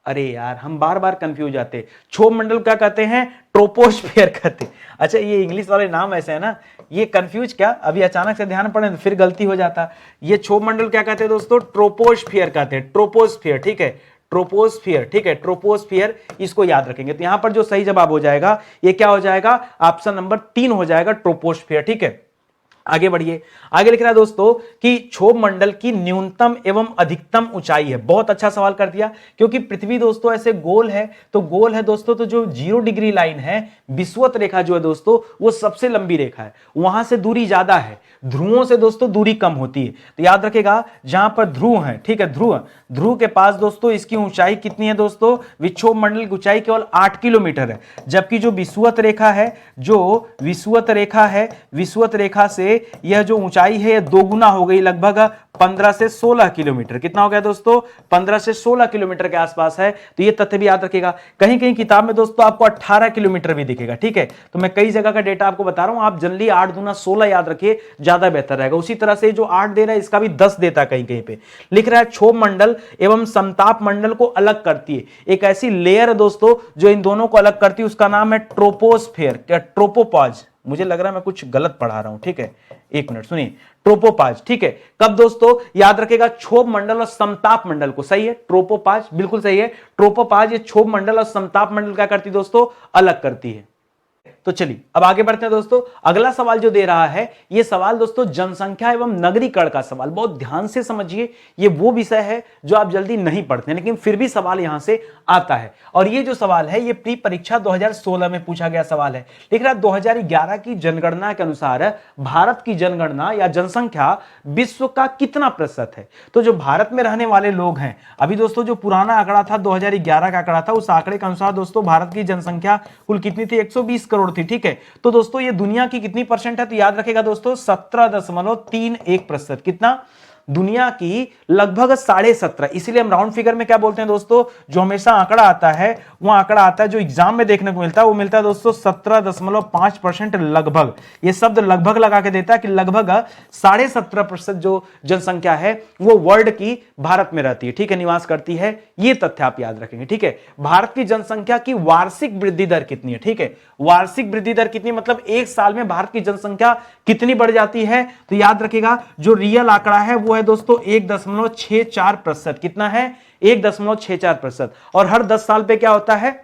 अरे यार हम बार बार कंफ्यूज आते हैं। क्षोभ मंडल क्या कहते हैं? ट्रोपोस्फीयर कहते हैं। अच्छा, ये इंग्लिश वाले नाम ऐसे है ना, ये कंफ्यूज क्या, अभी अचानक से ध्यान पड़े तो फिर गलती हो जाता। ये क्षोभ मंडल क्या कहते हैं दोस्तों? ट्रोपोस्फीयर कहते हैं, ट्रोपोस्फीयर। ठीक है, ट्रोपोस्फीयर। ठीक है, ट्रोपोस्फीयर, इसको याद रखेंगे। तो यहां पर जो सही जवाब हो जाएगा ये क्या हो जाएगा? ऑप्शन नंबर 3 हो जाएगा, ट्रोपोस्फीयर। ठीक है, आगे बढ़िए। आगे लिख रहा है दोस्तों कि क्षोभ मंडल की न्यूनतम एवं अधिकतम ऊंचाई है। बहुत अच्छा सवाल कर दिया, क्योंकि पृथ्वी दोस्तों ऐसे गोल है, तो गोल है दोस्तों, तो जो 0 डिग्री लाइन है, विषुवत रेखा जो है दोस्तों, वो सबसे लंबी रेखा है, वहां से दूरी ज्यादा है। ध्रुवों से दोस्तों दूरी कम होती है। तो याद रखेगा, जहां पर ध्रुव है, ठीक है, ध्रुव के पास दोस्तों इसकी ऊंचाई कितनी है दोस्तों? विक्षोभ मंडल की ऊंचाई केवल 8 किलोमीटर है। जबकि जो विषुवत रेखा है, जो विषुवत रेखा है, विषुवत रेखा से यह जो ऊंचाई है, यह दोगुना हो गई, लगभग 15 से 16 किलोमीटर। कितना हो गया दोस्तों? 15 से 16 किलोमीटर के आसपास है। तो ये तथ्य भी याद रखिएगा। कहीं कहीं किताब में दोस्तों आपको 18 किलोमीटर भी दिखेगा। ठीक है, तो मैं कई जगह का डेटा आपको बता रहा हूं, आप जनरली 8 दूना 16 याद रखिए, ज्यादा बेहतर रहेगा। उसी तरह से जो 8 दे रहा है, इसका भी 10 देता है कहीं कहीं पे। लिख रहा है क्षोभ मंडल एवं समताप मंडल को अलग करती है एक ऐसी लेयर दोस्तों जो इन दोनों को अलग करती है, उसका नाम है ट्रोपोस्फेयर, ट्रोपोपॉज। मुझे लग रहा है मैं कुछ गलत पढ़ा रहा हूं, ठीक है, एक मिनट सुनिए, ट्रोपोपाज, ठीक है। कब दोस्तों, याद रखेगा, क्षोभ मंडल और समताप मंडल को, सही है, ट्रोपोपाज बिल्कुल सही है, ट्रोपोपाज ये क्षोभ मंडल और समताप मंडल क्या करती है दोस्तों, अलग करती है। तो चलिए अब आगे बढ़ते हैं दोस्तों। अगला सवाल जो दे रहा है, ये सवाल दोस्तों जनसंख्या एवं नगरीकरण का सवाल, बहुत ध्यान से समझिए, ये वो विषय है जो आप जल्दी नहीं पढ़ते हैं, लेकिन फिर भी सवाल यहां से आता है। और ये जो सवाल है, ये प्री परीक्षा 2016 में पूछा गया सवाल है। लिख रहा है 2011 की जनगणना के अनुसार भारत की जनगणना या जनसंख्या विश्व का कितना प्रतिशत है। तो जो भारत में रहने वाले लोग हैं, अभी दोस्तों जो पुराना आंकड़ा था 2011 का आंकड़ा था, उस आंकड़े के अनुसार दोस्तों भारत की जनसंख्या कुल कितनी थी, 120 करोड़ थी, ठीक है। तो दोस्तों ये दुनिया की कितनी परसेंट है, तो याद रखेगा दोस्तों 17.31%। कितना, दुनिया की लगभग 17.5, इसीलिए हम राउंड फिगर में क्या बोलते हैं दोस्तों, जो हमेशा आंकड़ा आता है वो आंकड़ा आता है जो एग्जाम में देखने को मिलता है, वो मिलता है दोस्तों 17.5% लगभग। ये शब्द लगभग लगा के देता है कि लगभग 17.5% जो जनसंख्या है वो वर्ल्ड की भारत में रहती है, ठीक है, निवास करती है। ये तथ्य आप याद रखेंगे, ठीक है। भारत की जनसंख्या की वार्षिक वृद्धि दर कितनी है, ठीक है, वार्षिक वृद्धि दर कितनी, मतलब एक साल में भारत की जनसंख्या कितनी बढ़ जाती है। तो याद रखेगा जो रियल आंकड़ा है वो है दोस्तों 1.64%। कितना है, 1.64%। और हर 10 साल पे क्या होता है,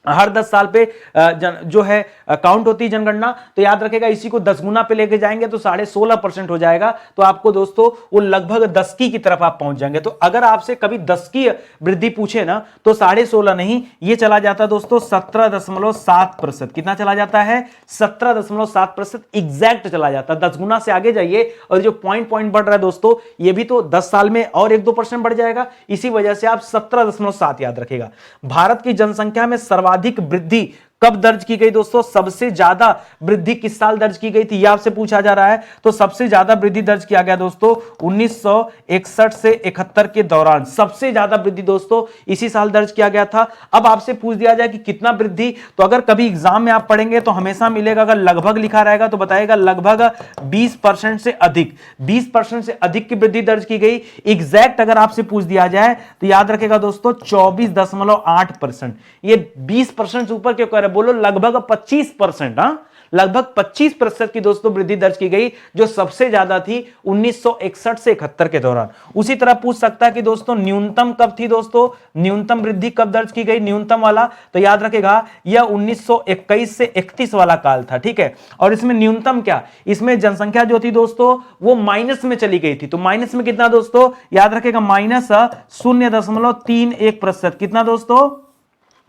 हर 10 साल पे जो है काउंट होती है जनगणना। तो याद रखेगा इसी को 10 गुना पे लेके जाएंगे तो 16.5% हो जाएगा। तो आपको दोस्तों वो लगभग 10 की तरफ आप पहुंच जाएंगे। तो अगर आपसे कभी 10 की वृद्धि पूछे ना तो 16.5 नहीं, ये चला जाता है दोस्तों 17.7%। कितना चला जाता है, 17.7% एग्जैक्ट चला जाता है। 10 गुना से आगे जाइए और जो पॉइंट बढ़ रहा है दोस्तों, ये भी तो 10 साल में और 1-2% बढ़ जाएगा। इसी वजह से आप 17.7 याद रखेगा। भारत की जनसंख्या में सर्वाधिक वृद्धि कब दर्ज की गई दोस्तों, सबसे ज्यादा वृद्धि किस साल दर्ज की गई थी, यह आपसे पूछा जा रहा है। तो सबसे ज्यादा वृद्धि दर्ज किया गया दोस्तों 1961 से 71 के दौरान, सबसे ज्यादा वृद्धि दोस्तों इसी साल दर्ज किया गया था। अब आपसे पूछ दिया जाए कि कितना वृद्धि, तो अगर कभी एग्जाम में आप पढ़ेंगे तो हमेशा मिलेगा, अगर लगभग लिखा रहेगा तो बताएगा लगभग 20% से अधिक, 20% से अधिक की वृद्धि दर्ज की गई। एग्जैक्ट अगर आपसे पूछ दिया जाए तो याद रखेगा दोस्तों 24.8%। ये 20% से ऊपर क्यों कर, बोलो लगभग 25%, हाँ लगभग 25% की दोस्तों वृद्धि दर्ज की गई, जो सबसे ज्यादा थी 1961 से 71 के दौरान। उसी तरह पूछ सकता है कि दोस्तों न्यूनतम कब थी दोस्तों, न्यूनतम वृद्धि कब दर्ज की गई, न्यूनतम वाला, तो याद रखेगा यह 1921 से 31 वाला काल था, ठीक है। और इसमें न्यूनतम क्या, इसमें जनसंख्या जो थी दोस्तों वो माइनस में चली गई थी। तो माइनस में कितना दोस्तों, याद रखेगा -0.31%। कितना दोस्तों,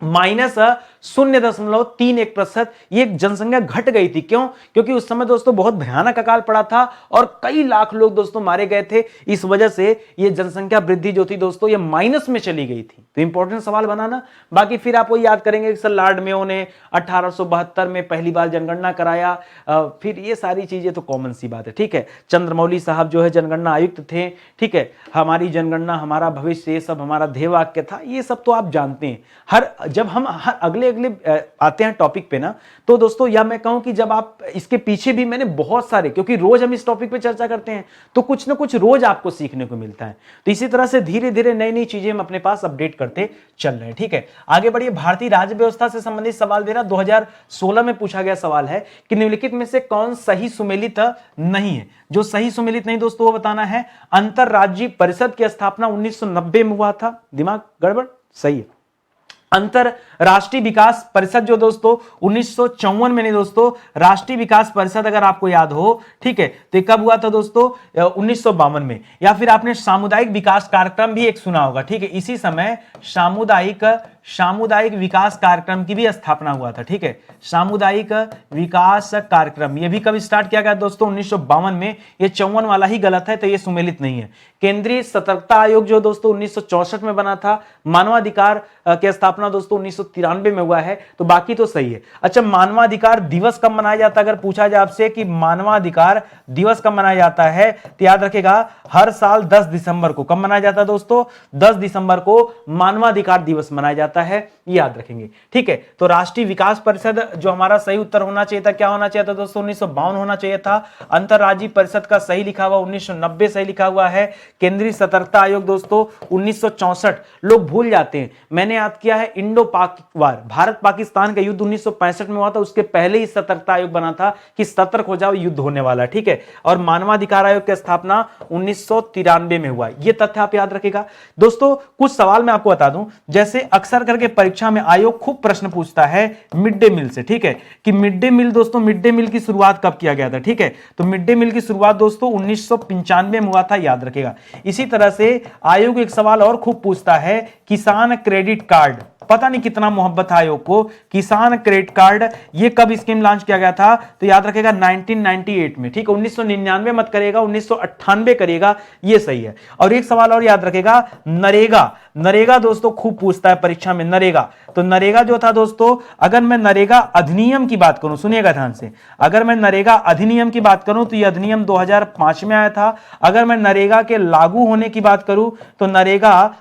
-0.31%। ये जनसंख्या घट गई थी, क्यों, क्योंकि उस समय दोस्तों बहुत भयानक अकाल पड़ा था और कई लाख लोग दोस्तों मारे गए थे। इस वजह से ये जनसंख्या वृद्धि जो थी दोस्तों ये माइनस में चली गई थी। तो इंपॉर्टेंट सवाल बनाना। बाकी फिर आप वो याद करेंगे कि सर लॉर्ड मेयो ने 1872 में पहली बार जनगणना कराया, फिर ये सारी चीजें तो कॉमन सी बात है, ठीक है। चंद्रमौली साहब जो है जनगणना आयुक्त थे, ठीक है। हमारी जनगणना हमारा भविष्य, ये सब हमारा ध्येय वाक्य था, ये सब तो आप जानते हैं। जब हम हर अगले आते हैं टॉपिक पे ना, तो दोस्तों या मैं कहूं कि जब आप इसके पीछे भी मैंने बहुत सारे, क्योंकि रोज हम इस टॉपिक पे चर्चा करते हैं तो कुछ ना कुछ रोज आपको सीखने को मिलता है। तो इसी तरह से धीरे धीरे नई नई चीजें हम अपने पास अपडेट करते चल रहे हैं, ठीक है। आगे बढ़िए। भारतीय राज्य व्यवस्था से संबंधित सवाल दे रहा, 2016 में पूछा गया सवाल है कि निम्नलिखित में से कौन सही सुमेलित नहीं है। जो सही सुमेलित नहीं दोस्तों वो बताना है। अंतरराज्यीय परिषद की स्थापना 1990 में हुआ था, दिमाग गड़बड़, सही है। अंतरराष्ट्रीय विकास परिषद जो दोस्तों 1954 में नहीं दोस्तों, राष्ट्रीय विकास परिषद अगर आपको याद हो, ठीक है, तो कब हुआ था दोस्तों, 1952 में। या फिर आपने सामुदायिक विकास कार्यक्रम भी एक सुना होगा, ठीक है, इसी समय सामुदायिक विकास कार्यक्रम की भी स्थापना हुआ था, ठीक है। सामुदायिक विकास कार्यक्रम ये भी कब स्टार्ट किया गया दोस्तों, 1952 में। ये 54 वाला ही गलत है, तो ये सुमेलित नहीं है। केंद्रीय सतर्कता आयोग जो दोस्तों 1964 में बना था। मानवाधिकार की स्थापना दोस्तों 1993 में हुआ है, तो बाकी तो सही है। अच्छा, मानवाधिकार दिवस कब मनाया जाता है, अगर पूछा जाए आपसे कि मानवाधिकार दिवस कब मनाया जाता है, तो याद रखेगा हर साल 10 दिसंबर को। कब मनाया जाता है दोस्तों, 10 दिसंबर को मानवाधिकार दिवस मनाया जाता है। जाता है, याद रखेंगे। ठीक है, तो राष्ट्रीय विकास परिषद जो हमारा सही उत्तर होना चाहिए था, क्या होना चाहिए था दोस्तों? 1952 होना चाहिए था। अंतरराज्यीय परिषद का सही लिखा हुआ 1990 सही लिखा हुआ है। केंद्रीय सतर्कता आयोग दोस्तों 1964। लोग भूल जाते हैं, मैंने याद किया है इंडो पाक वार, भारत पाकिस्तान का युद्ध 1965 में हुआ था, उसके पहले ही सतर्कता आयोग बना था कि सतर्क हो जाओ, युद्ध होने वाला है। ठीक है, और मानवाधिकार आयोग की स्थापना 1993 में हुआ। यह तथ्य आप याद रखिएगा दोस्तों। कुछ सवाल मैं आपको बता दूं, जैसे अक्सर करके परीक्षा में आयोग खूब प्रश्न पूछता है मिड डे मील से। ठीक है, कि मिड डे मील दोस्तों, मिड डे मील की शुरुआत कब किया गया था? ठीक है, तो मिड डे मील की शुरुआत दोस्तों 1995 में हुआ था, याद रखिएगा। इसी तरह से आयोग एक सवाल और खूब पूछता है, किसान क्रेडिट कार्ड, पता नहीं कितना मोहब्बत है आयोग को, किसान क्रेडिट कार्ड ये कब स्कीम लॉन्च किया गया था? तो याद रखेगा 1998 में। ठीक है, 1999 मत करेगा, 1998 करेगा, ये सही है। और एक सवाल और याद रखेगा, नरेगा। नरेगा दोस्तों खूब पूछता है परीक्षा में, नरेगा। तो नरेगा जो था दोस्तों, अगर मैं नरेगा अधिनियम की बात करूं, सुनिएगा ध्यान से, अगर मैं नरेगा अधिनियम की बात करूं तो यह अधिनियम 2005 में आया था। अगर मैं नरेगा के लागू होने की बात करूं तो नरेगा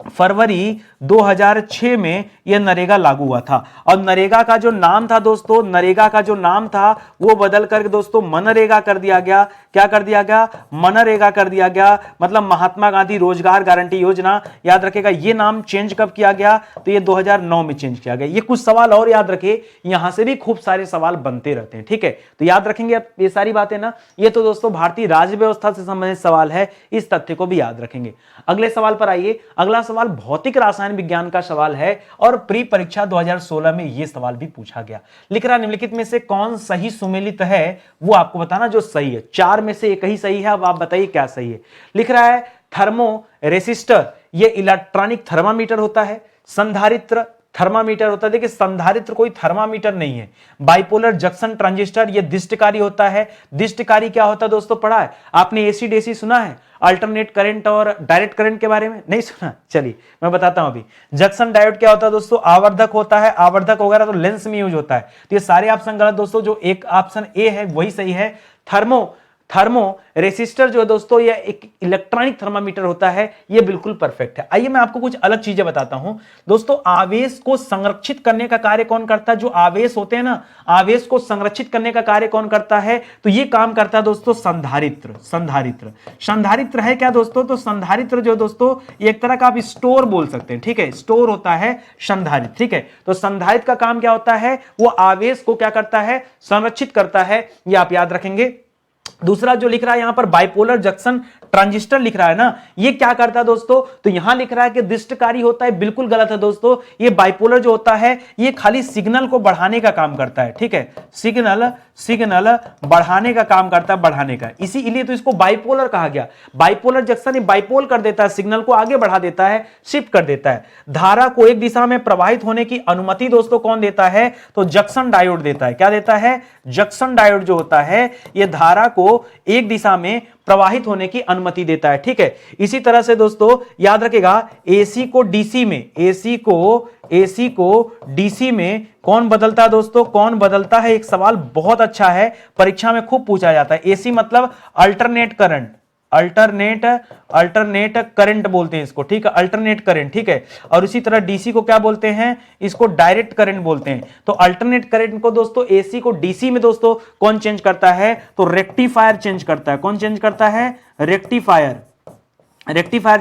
फरवरी 2006 में यह नरेगा लागू हुआ था। और नरेगा का जो नाम था दोस्तों, नरेगा का जो नाम था वो बदल करके दोस्तों मनरेगा कर दिया गया। क्या कर दिया गया? मनरेगा कर दिया गया, मतलब महात्मा गांधी रोजगार गारंटी योजना। याद रखेगा ये नाम चेंज कब किया गया? तो ये 2009 में चेंज किया गया। ये कुछ सवाल और याद रखे, यहां से भी खूब सारे सवाल बनते रहते हैं। ठीक है, तो याद रखेंगे आप ये सारी बातें ना। ये तो दोस्तों भारतीय राज्य व्यवस्था से संबंधित सवाल है, इस तथ्य को भी याद रखेंगे। अगले सवाल पर आइए। अगला सवाल भौतिक रसायन विज्ञान का सवाल है और प्री परीक्षा 2016 में यह सवाल भी पूछा गया। लिख रहा निम्नलिखित में से कौन सही सुमेलित है, वो आपको बताना जो सही है। 4 में से एक ही सही है, अब आप बताइए क्या सही है। लिख रहा है थर्मो रेसिस्टर, यह इलेक्ट्रॉनिक थर्मामीटर होता है। संधारित्र थर्मामीटर होता है। देखिए संधारित्र कोई थर्मामीटर नहीं है। बाइपोलर जंक्शन ट्रांजिस्टर ये दिष्टकारी होता है। दिष्टकारी क्या होता है दोस्तों? पढ़ा है आपने, एसी डीसी सुना है? अल्टरनेट करंट और डायरेक्ट करंट के बारे में नहीं सुना? चलिए मैं बताता हूं अभी। जंक्शन डायोड क्या होता है दोस्तों? आवर्धक होता है। आवर्धक वगैरह तो लेंस में यूज होता है। तो ये सारे ऑप्शन गलत दोस्तों, जो एक ऑप्शन ए है वही सही है। थर्मो रेसिस्टर जो है दोस्तों ये एक इलेक्ट्रॉनिक थर्मामीटर होता है, ये बिल्कुल परफेक्ट है। आइए मैं आपको कुछ अलग चीजें बताता हूं दोस्तों। आवेश को संरक्षित करने का कार्य कौन करता है? जो आवेश होते हैं ना, आवेश को संरक्षित करने का कार्य कौन करता है? तो ये काम करता है दोस्तों संधारित्र। संधारित्र है क्या दोस्तों? तो संधारित्र जो दोस्तों एक तरह का आप स्टोर बोल सकते हैं। ठीक है, स्टोर होता है संधारित्र। ठीक है, तो संधारित्र का काम क्या होता है? वो आवेश को क्या करता है? संरक्षित करता है, ये आप याद रखेंगे। दूसरा जो लिख रहा है यहां पर बाइपोलर जंक्शन ट्रांजिस्टर लिख रहा है ना, ये क्या करता है दोस्तों? तो यहां लिख रहा है कि दिष्टकारी होता है, बिल्कुल गलत है दोस्तों। ये बाइपोलर जो होता है ये खाली सिग्नल को बढ़ाने का काम करता है। ठीक है, सिग्नल बढ़ाने का काम करता है, बढ़ाने का, इसीलिए तो इसको बाइपोलर कहा गया। बाइपोलर जंक्शन बाइपोल कर देता है, सिग्नल को आगे बढ़ा देता है, शिफ्ट कर देता है। धारा को एक दिशा में प्रवाहित होने की अनुमति दोस्तों कौन देता है? तो जंक्शन डायोड देता है। क्या देता है? जंक्शन डायोड जो होता है ये धारा को एक दिशा में प्रवाहित होने की अनुमति देता है। ठीक है, इसी तरह से दोस्तों याद रखेगा एसी को डीसी में, एसी को डीसी में कौन बदलता है दोस्तों? कौन बदलता है? एक सवाल बहुत अच्छा है, परीक्षा में खूब पूछा जाता है। एसी मतलब अल्टरनेट करंट, अल्टरनेट करंट बोलते हैं इसको। ठीक है, अल्टरनेट करंट। ठीक है, और इसी तरह डीसी को क्या बोलते हैं? इसको डायरेक्ट करंट बोलते हैं। तो अल्टरनेट करंट को दोस्तों एसी को डीसी में दोस्तों कौन चेंज करता है? तो रेक्टिफायर चेंज करता है। कौन चेंज करता है? रेक्टिफायर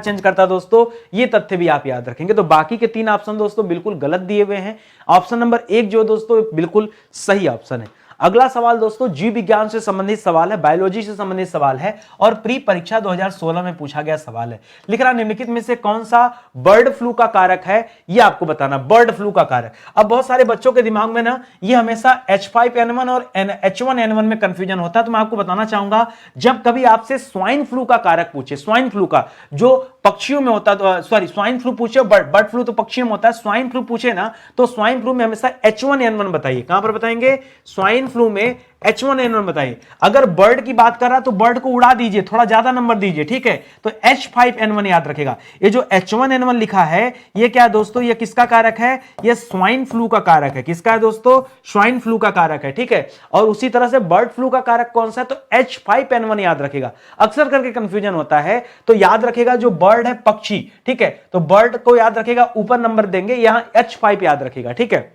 चेंज करता है दोस्तों। ये तथ्य भी आप याद रखेंगे। तो बाकी के 3 ऑप्शन दोस्तों बिल्कुल गलत दिए हुए हैं। ऑप्शन नंबर 1 जो दोस्तों बिल्कुल सही ऑप्शन है। अगला सवाल दोस्तों जीव विज्ञान से संबंधित सवाल है, बायोलॉजी से संबंधित सवाल है और प्री परीक्षा 2016 में पूछा गया सवाल है। लिख रहा निम्नलिखित में से कौन सा बर्ड फ्लू का कारक है, ये आपको बताना। बर्ड फ्लू का कारक, अब बहुत सारे बच्चों के दिमाग में ना ये हमेशा H5N1 और H1N1 में कंफ्यूजन होता है। तो मैं आपको बताना चाहूंगा, जब कभी आपसे स्वाइन फ्लू का कारक पूछे, स्वाइन फ्लू का जो पक्षियों में होता है, सॉरी स्वाइन फ्लू पूछे, बर्ड फ्लू तो पक्षियों में होता है, स्वाइन फ्लू पूछे ना तो स्वाइन फ्लू में हमेशा H1N1 बताइए। कहां पर बताएंगे? स्वाइन फ्लू में H1N1 बताइए। अगर बर्ड की बात कर रहा तो बर्ड को उड़ा दीजिए, थोड़ा ज्यादा नंबर दीजिए, ठीक है, तो H5N1 याद रखेगा। ये जो H1N1 लिखा है ये क्या है दोस्तों, ये किसका कारक है, ये स्वाइन फ्लू का कारक है। किसका है दोस्तों, स्वाइन फ्लू का कारक है, ठीक है। और उसी तरह से बर्ड फ्लू का कारक कौन सा है, तो H5N1 याद रखेगा। अक्सर करके कंफ्यूजन होता है, तो याद रखेगा जो बर्ड है पक्षी, ठीक है, तो बर्ड को याद रखेगा, ऊपर नंबर देंगे, यहां H5 याद रखेगा, ठीक है।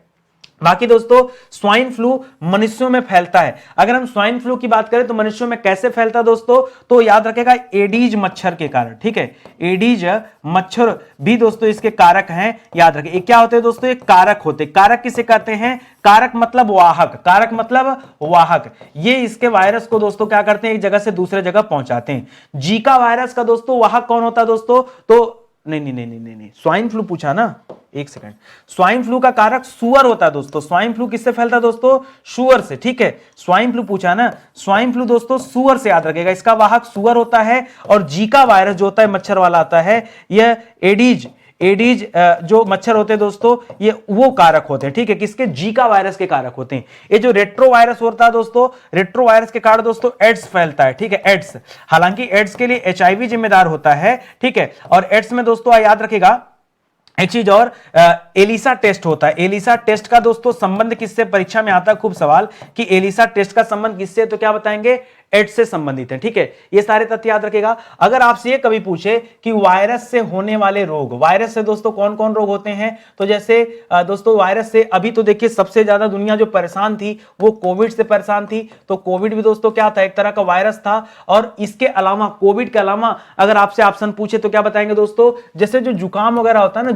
बाकी दोस्तों स्वाइन फ्लू मनुष्यों में फैलता है। अगर हम स्वाइन फ्लू की बात करें तो मनुष्यों में कैसे फैलता है दोस्तों, तो याद रखेगा एडीज मच्छर के कारण, ठीक है, एडीज मच्छर भी दोस्तों इसके कारक हैं, याद रखें। ये क्या होते हैं दोस्तों, ये कारक होते हैं। कारक किसे कहते हैं, कारक मतलब वाहक, कारक मतलब वाहक। ये इसके वायरस को दोस्तों क्या करते हैं, एक जगह से दूसरे जगह पहुंचाते हैं। जीका वायरस का दोस्तों वाहक कौन होता है दोस्तों, तो नहीं, स्वाइन फ्लू पूछा ना, एक सेकंड। स्वाइन फ्लू का कारक सुअर होता है दोस्तों। स्वाइन फ्लू किससे फैलता है दोस्तों, सुअर से, ठीक है। स्वाइन फ्लू पूछा ना, स्वाइन फ्लू दोस्तों सुअर से, याद रखेगा, इसका वाहक सुअर होता है। और जीका वायरस जो होता है मच्छर वाला आता है, यह एडीज जो मच्छर होते हैं दोस्तों, ये वो कारक होते हैं, ठीक है, किसके, जीका वायरस के कारक होते हैं। ये जो रेट्रो वायरस होता है दोस्तों, रेट्रो वायरस के कारण दोस्तों एड्स फैलता है, ठीक है, एड्स। हालांकि एड्स के लिए HIV जिम्मेदार होता है, ठीक है। और एड्स में दोस्तों याद रखेगा एक चीज और, एलिसा टेस्ट होता है। एलिसा टेस्ट का दोस्तों संबंध किससे, परीक्षा में आता है खूब सवाल कि एलिसा टेस्ट का संबंध किससे, तो क्या बताएंगे, एड्स से संबंधित है, ठीक है। ये सारे तथ्य याद रखेगा। अगर आपसे ये कभी पूछे कि वायरस से होने वाले रोग, वायरस से दोस्तों कौन कौन रोग होते हैं, तो जैसे दोस्तों वायरस से अभी तो देखिए सबसे ज्यादा दुनिया जो परेशान थी वो कोविड से परेशान थी। तो कोविड भी दोस्तों क्या था, एक तरह का वायरस था। और इसके अलावा, कोविड के अलावा अगर आपसे ऑप्शन पूछे तो क्या बताएंगे दोस्तों, जैसे जो जुकाम वगैरह होता है ना,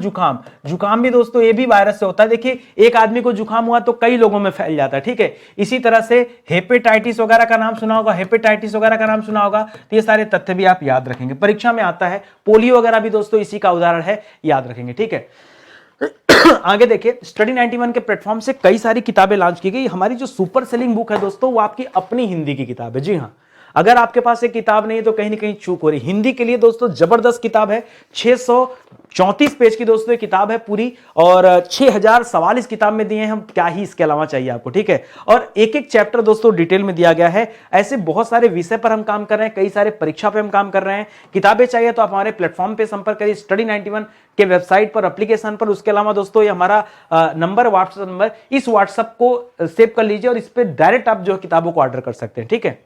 जुकाम भी दोस्तों ये भी वायरस से होता है। देखिए एक आदमी को जुकाम हुआ तो कई लोगों में फैल जाता है, ठीक है। इसी तरह से हेपेटाइटिस वगैरह का नाम सुना होगा, हेपेटाइटिस वगैरह का नाम सुना होगा, तो ये सारे तथ्य भी आप याद रखेंगे, परीक्षा में आता है। पोलियो वगैरह भी दोस्तों इसी का उदाहरण है, याद रखेंगे, ठीक है। आगे देखिए, स्टडी 91 के प्लेटफॉर्म से कई सारी किताबें लॉन्च की गई। हमारी जो सुपर सेलिंग बुक है दोस्तों, वो आपकी अपनी हिंदी की किताब है। जी हाँ, अगर आपके पास एक किताब नहीं है तो कहीं ना कहीं चूक हो रही। हिंदी के लिए दोस्तों जबरदस्त किताब है, 634 पेज की दोस्तों ये किताब है पूरी, और 6000 सवाल इस किताब में दिए हैं हम, क्या ही इसके अलावा चाहिए आपको, ठीक है। और एक एक चैप्टर दोस्तों डिटेल में दिया गया है। ऐसे बहुत सारे विषय पर हम काम कर रहे हैं, कई सारे परीक्षा पे हम काम कर रहे हैं। किताबें चाहिए तो आप हमारे प्लेटफॉर्म पे संपर्क करिए, स्टडी 91 के वेबसाइट पर, एप्लीकेशन पर। उसके अलावा दोस्तों ये हमारा नंबर, व्हाट्सएप नंबर, इस व्हाट्सएप को सेव कर लीजिए और इस पर डायरेक्ट आप जो किताबों को ऑर्डर कर सकते हैं, ठीक है।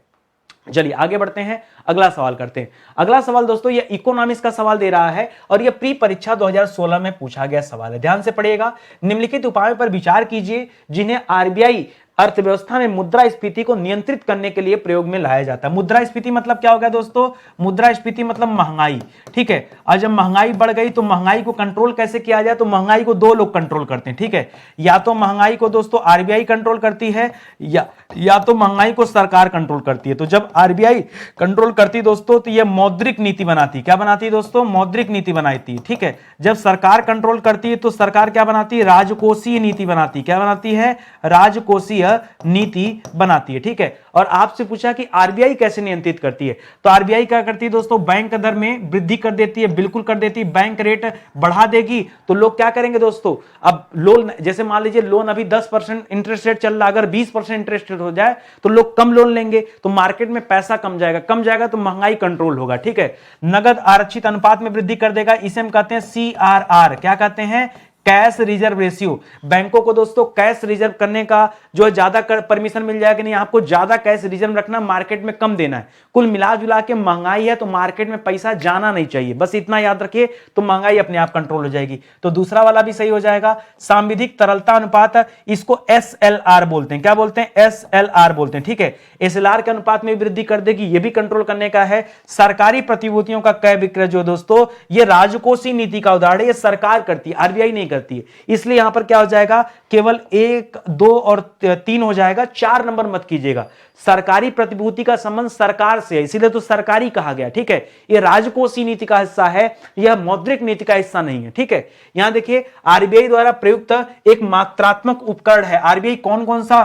चलिए आगे बढ़ते हैं, अगला सवाल करते हैं। अगला सवाल दोस्तों ये इकोनॉमिक्स का सवाल दे रहा है और ये प्री परीक्षा 2016 में पूछा गया सवाल है। ध्यान से पढ़िएगा। निम्नलिखित उपायों पर विचार कीजिए जिन्हें आरबीआई अर्थव्यवस्था में मुद्रास्फीति को नियंत्रित करने के लिए प्रयोग में लाया जाता है। मुद्रास्फीति मतलब क्या हो गया दोस्तों, मुद्रास्फीति मतलब महंगाई, ठीक है। और जब महंगाई बढ़ गई तो महंगाई को कंट्रोल कैसे किया जाए, तो महंगाई को दो लोग कंट्रोल करते हैं, ठीक है। या तो महंगाई को दोस्तों आरबीआई कंट्रोल करती है, या तो महंगाई को सरकार कंट्रोल करती है। तो जब आरबीआई कंट्रोल करती दोस्तों तो यह मौद्रिक नीति बनाती, क्या बनाती दोस्तों, मौद्रिक नीति बनाती है, ठीक है। जब सरकार कंट्रोल करती है तो सरकार क्या बनाती है, राजकोषीय नीति बनाती, क्या बनाती है, राजकोषीय नीति बनाती है, ठीक है। और आपसे पूछा कि आरबीआई कैसे नियंत्रित करती है, तो आरबीआई क्या करती है दोस्तों, बैंक दर में वृद्धि कर देती है, बिल्कुल कर देती है। बैंक रेट बढ़ा देगी तो लोग क्या करेंगे दोस्तों, अब लोन, जैसे मान लीजिए लोन अभी 10% इंटरेस्ट रेट चल रहा है, अगर 20% इंटरेस्ट रेट हो जाए तो लोग कम लोन लेंगे, तो मार्केट में पैसा कम जाएगा तो महंगाई कंट्रोल होगा, ठीक है। नगद आरक्षित अनुपात में वृद्धि कर देगा, इसे हम कहते हैं CRR, क्या कहते हैं, कैश रिजर्व रेशियो। बैंकों को दोस्तों कैश रिजर्व करने का जो है ज्यादा परमिशन मिल जाएगा कि नहीं, आपको ज्यादा कैश रिजर्व रखना, मार्केट में कम देना है। कुल मिला जुला के महंगाई है तो मार्केट में पैसा जाना नहीं चाहिए, बस इतना याद रखिए, तो महंगाई अपने आप कंट्रोल हो जाएगी। तो दूसरा वाला भी सही हो जाएगा। सांविधिक तरलता अनुपात, इसको SLR बोलते हैं, क्या बोलते हैं, SLR बोलते हैं, ठीक है। SLR के अनुपात में वृद्धि कर देगी, यह भी कंट्रोल करने का है। सरकारी प्रतिभूतियों का क्रय विक्रय जो दोस्तों, यह राजकोषीय नीति का उदाहरण है, यह सरकार करती है, आरबीआई नहीं करती है। इसलिए यहां पर क्या हो जाएगा, केवल 1, 2 और 3 हो जाएगा, 4 नंबर मत कीजिएगा। सरकारी प्रतिभूति का संबंध सरकार से है, इसीलिए तो सरकारी कहा गया, ठीक है। यह राजकोषीय नीति का हिस्सा है, यह मौद्रिक नीति का हिस्सा नहीं है, ठीक है। यहां देखिए आरबीआई द्वारा प्रयुक्त एक मात्रात्मक उपकरण है। आरबीआई कौन कौन सा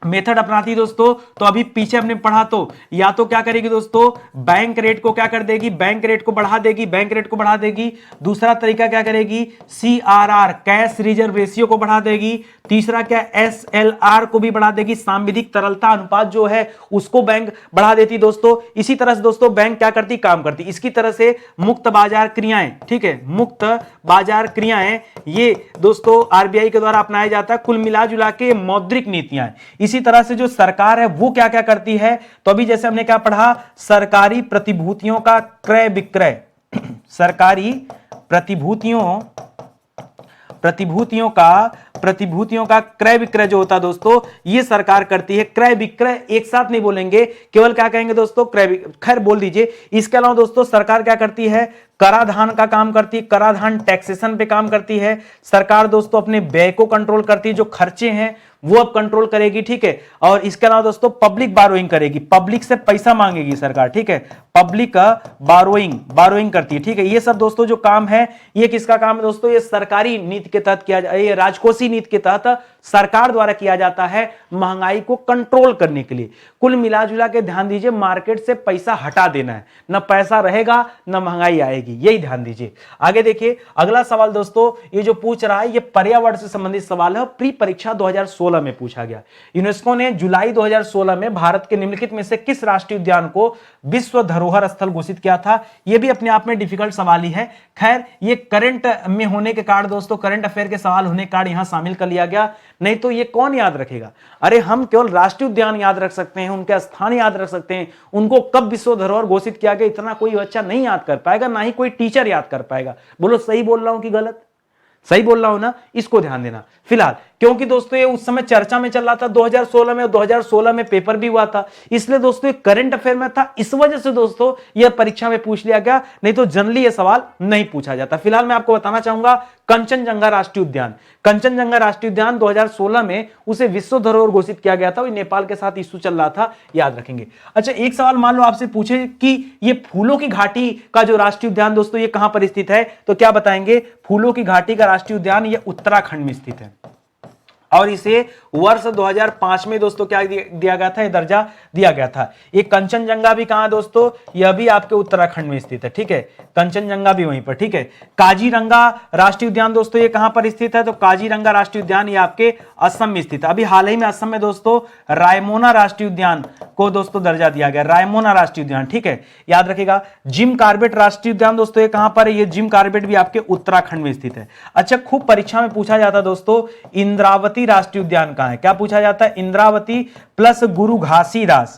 मेथड अपनाती दोस्तों, तो अभी पीछे हमने पढ़ा तो या तो क्या करेगी दोस्तों, बैंक रेट को क्या कर देगी, बैंक रेट को बढ़ा देगी, बैंक रेट को बढ़ा देगी। दूसरा तरीका क्या करेगी, CRR कैश रिजर्व रेशियो को बढ़ा देगी। तीसरा क्या, SLR को भी बढ़ा देगी, सांविधिक तरलता अनुपात जो है उसको बैंक बढ़ा देती दोस्तों। इसी तरह से दोस्तों बैंक क्या करती, काम करती। इसकी तरह से मुक्त बाजार क्रियाएं, ठीक है, मुक्त बाजार क्रियाएं ये दोस्तों RBI के द्वारा अपनाया जाता है। कुल मिला जुला के मौद्रिक नीतियां। इसी तरह से जो सरकार है वो क्या क्या करती है, तो अभी जैसे हमने क्या पढ़ा, सरकारी प्रतिभूतियों का क्रय विक्रय, सरकारी प्रतिभूतियों का क्रय विक्रय जो होता है दोस्तों, ये सरकार करती है। क्रय विक्रय एक साथ नहीं बोलेंगे, केवल क्या कहेंगे दोस्तों, क्रय, खैर बोल दीजिए। इसके अलावा दोस्तों सरकार क्या करती है, कराधान का काम करती है, कराधान टैक्सेशन पे काम करती है। सरकार दोस्तों अपने व्यय को कंट्रोल करती है, जो खर्चे हैं वो अब कंट्रोल करेगी, ठीक है। और इसके अलावा दोस्तों पब्लिक बारोइंग करेगी, पब्लिक से पैसा मांगेगी सरकार, ठीक है, पब्लिक बारोइंग करती है, ठीक है। ये सब दोस्तों जो काम है, ये किसका काम है दोस्तों, ये सरकारी नीति के तहत किया जाए, ये राजकोषीय नीति के तहत सरकार द्वारा किया जाता है, महंगाई को कंट्रोल करने के लिए। कुल मिला जुला के ध्यान दीजिए, मार्केट से पैसा हटा देना है, ना पैसा रहेगा ना महंगाई आएगी, यही ध्यान दीजिए। आगे देखिए अगला सवाल दोस्तों, ये जो पूछ रहा है ये पर्यावरण से संबंधित सवाल है, प्री परीक्षा 2016 में पूछा गया। यूनेस्को ने जुलाई 2016 में भारत के निम्नलिखित में से किस राष्ट्रीय उद्यान को विश्व धरोहर स्थल घोषित किया था। यह भी अपने आप में डिफिकल्ट सवाल ही है। खैर ये करंट में होने के कारण दोस्तों, करंट अफेयर के सवाल होने के कारण यहां शामिल कर लिया गया, नहीं तो ये कौन याद रखेगा। अरे हम केवल राष्ट्रीय उद्यान याद रख सकते हैं, उनके स्थान याद रख सकते हैं, उनको कब विश्व धरोहर घोषित किया गया इतना कोई बच्चा नहीं याद कर पाएगा, ना ही कोई टीचर याद कर पाएगा। बोलो सही बोल रहा हूं कि गलत, सही बोल रहा हूं ना, इसको ध्यान देना फिलहाल, क्योंकि दोस्तों ये उस समय चर्चा में चल रहा था 2016 में, और 2016 में पेपर भी हुआ था, इसलिए दोस्तों ये करंट अफेयर में था, इस वजह से दोस्तों यह परीक्षा में पूछ लिया गया, नहीं तो जनरली ये सवाल नहीं पूछा जाता। फिलहाल मैं आपको बताना चाहूंगा कंचनजंगा राष्ट्रीय उद्यान, कंचनजंगा राष्ट्रीय उद्यान 2016 में उसे विश्व धरोहर घोषित किया गया था, नेपाल के साथ इश्यू चल रहा था, याद रखेंगे। अच्छा एक सवाल मान लो आपसे पूछे कि ये फूलों की घाटी का जो राष्ट्रीय उद्यान दोस्तों ये कहां पर स्थित है, तो क्या बताएंगे, फूलों की घाटी का राष्ट्रीय उद्यान ये उत्तराखंड में स्थित है, और इसे वर्ष 2005 में दोस्तों क्या दिया गया था, ये दर्जा दिया गया था। ये कंचनजंगा भी कहां दोस्तों, यह भी आपके उत्तराखंड में स्थित है, ठीक है, कंचनजंगा भी वहीं पर, ठीक है। काजीरंगा राष्ट्रीय उद्यान दोस्तों ये कहां पर स्थित है, तो काजीरंगा राष्ट्रीय उद्यान ये आपके असम में स्थित है। अभी हाल ही में असम में दोस्तों रायमोना राष्ट्रीय उद्यान को दोस्तों दर्जा दिया गया, रायमोना राष्ट्रीय उद्यान, ठीक है, याद रखिएगा। जिम कार्बेट राष्ट्रीय उद्यान दोस्तों ये कहां पर है, ये जिम कार्बेट भी आपके उत्तराखंड में स्थित है। अच्छा खूब परीक्षा में पूछा जाता है दोस्तों, इंद्रावती राष्ट्रीय उद्यान कहां है, क्या पूछा जाता है, इंद्रावती प्लस गुरु घासीदास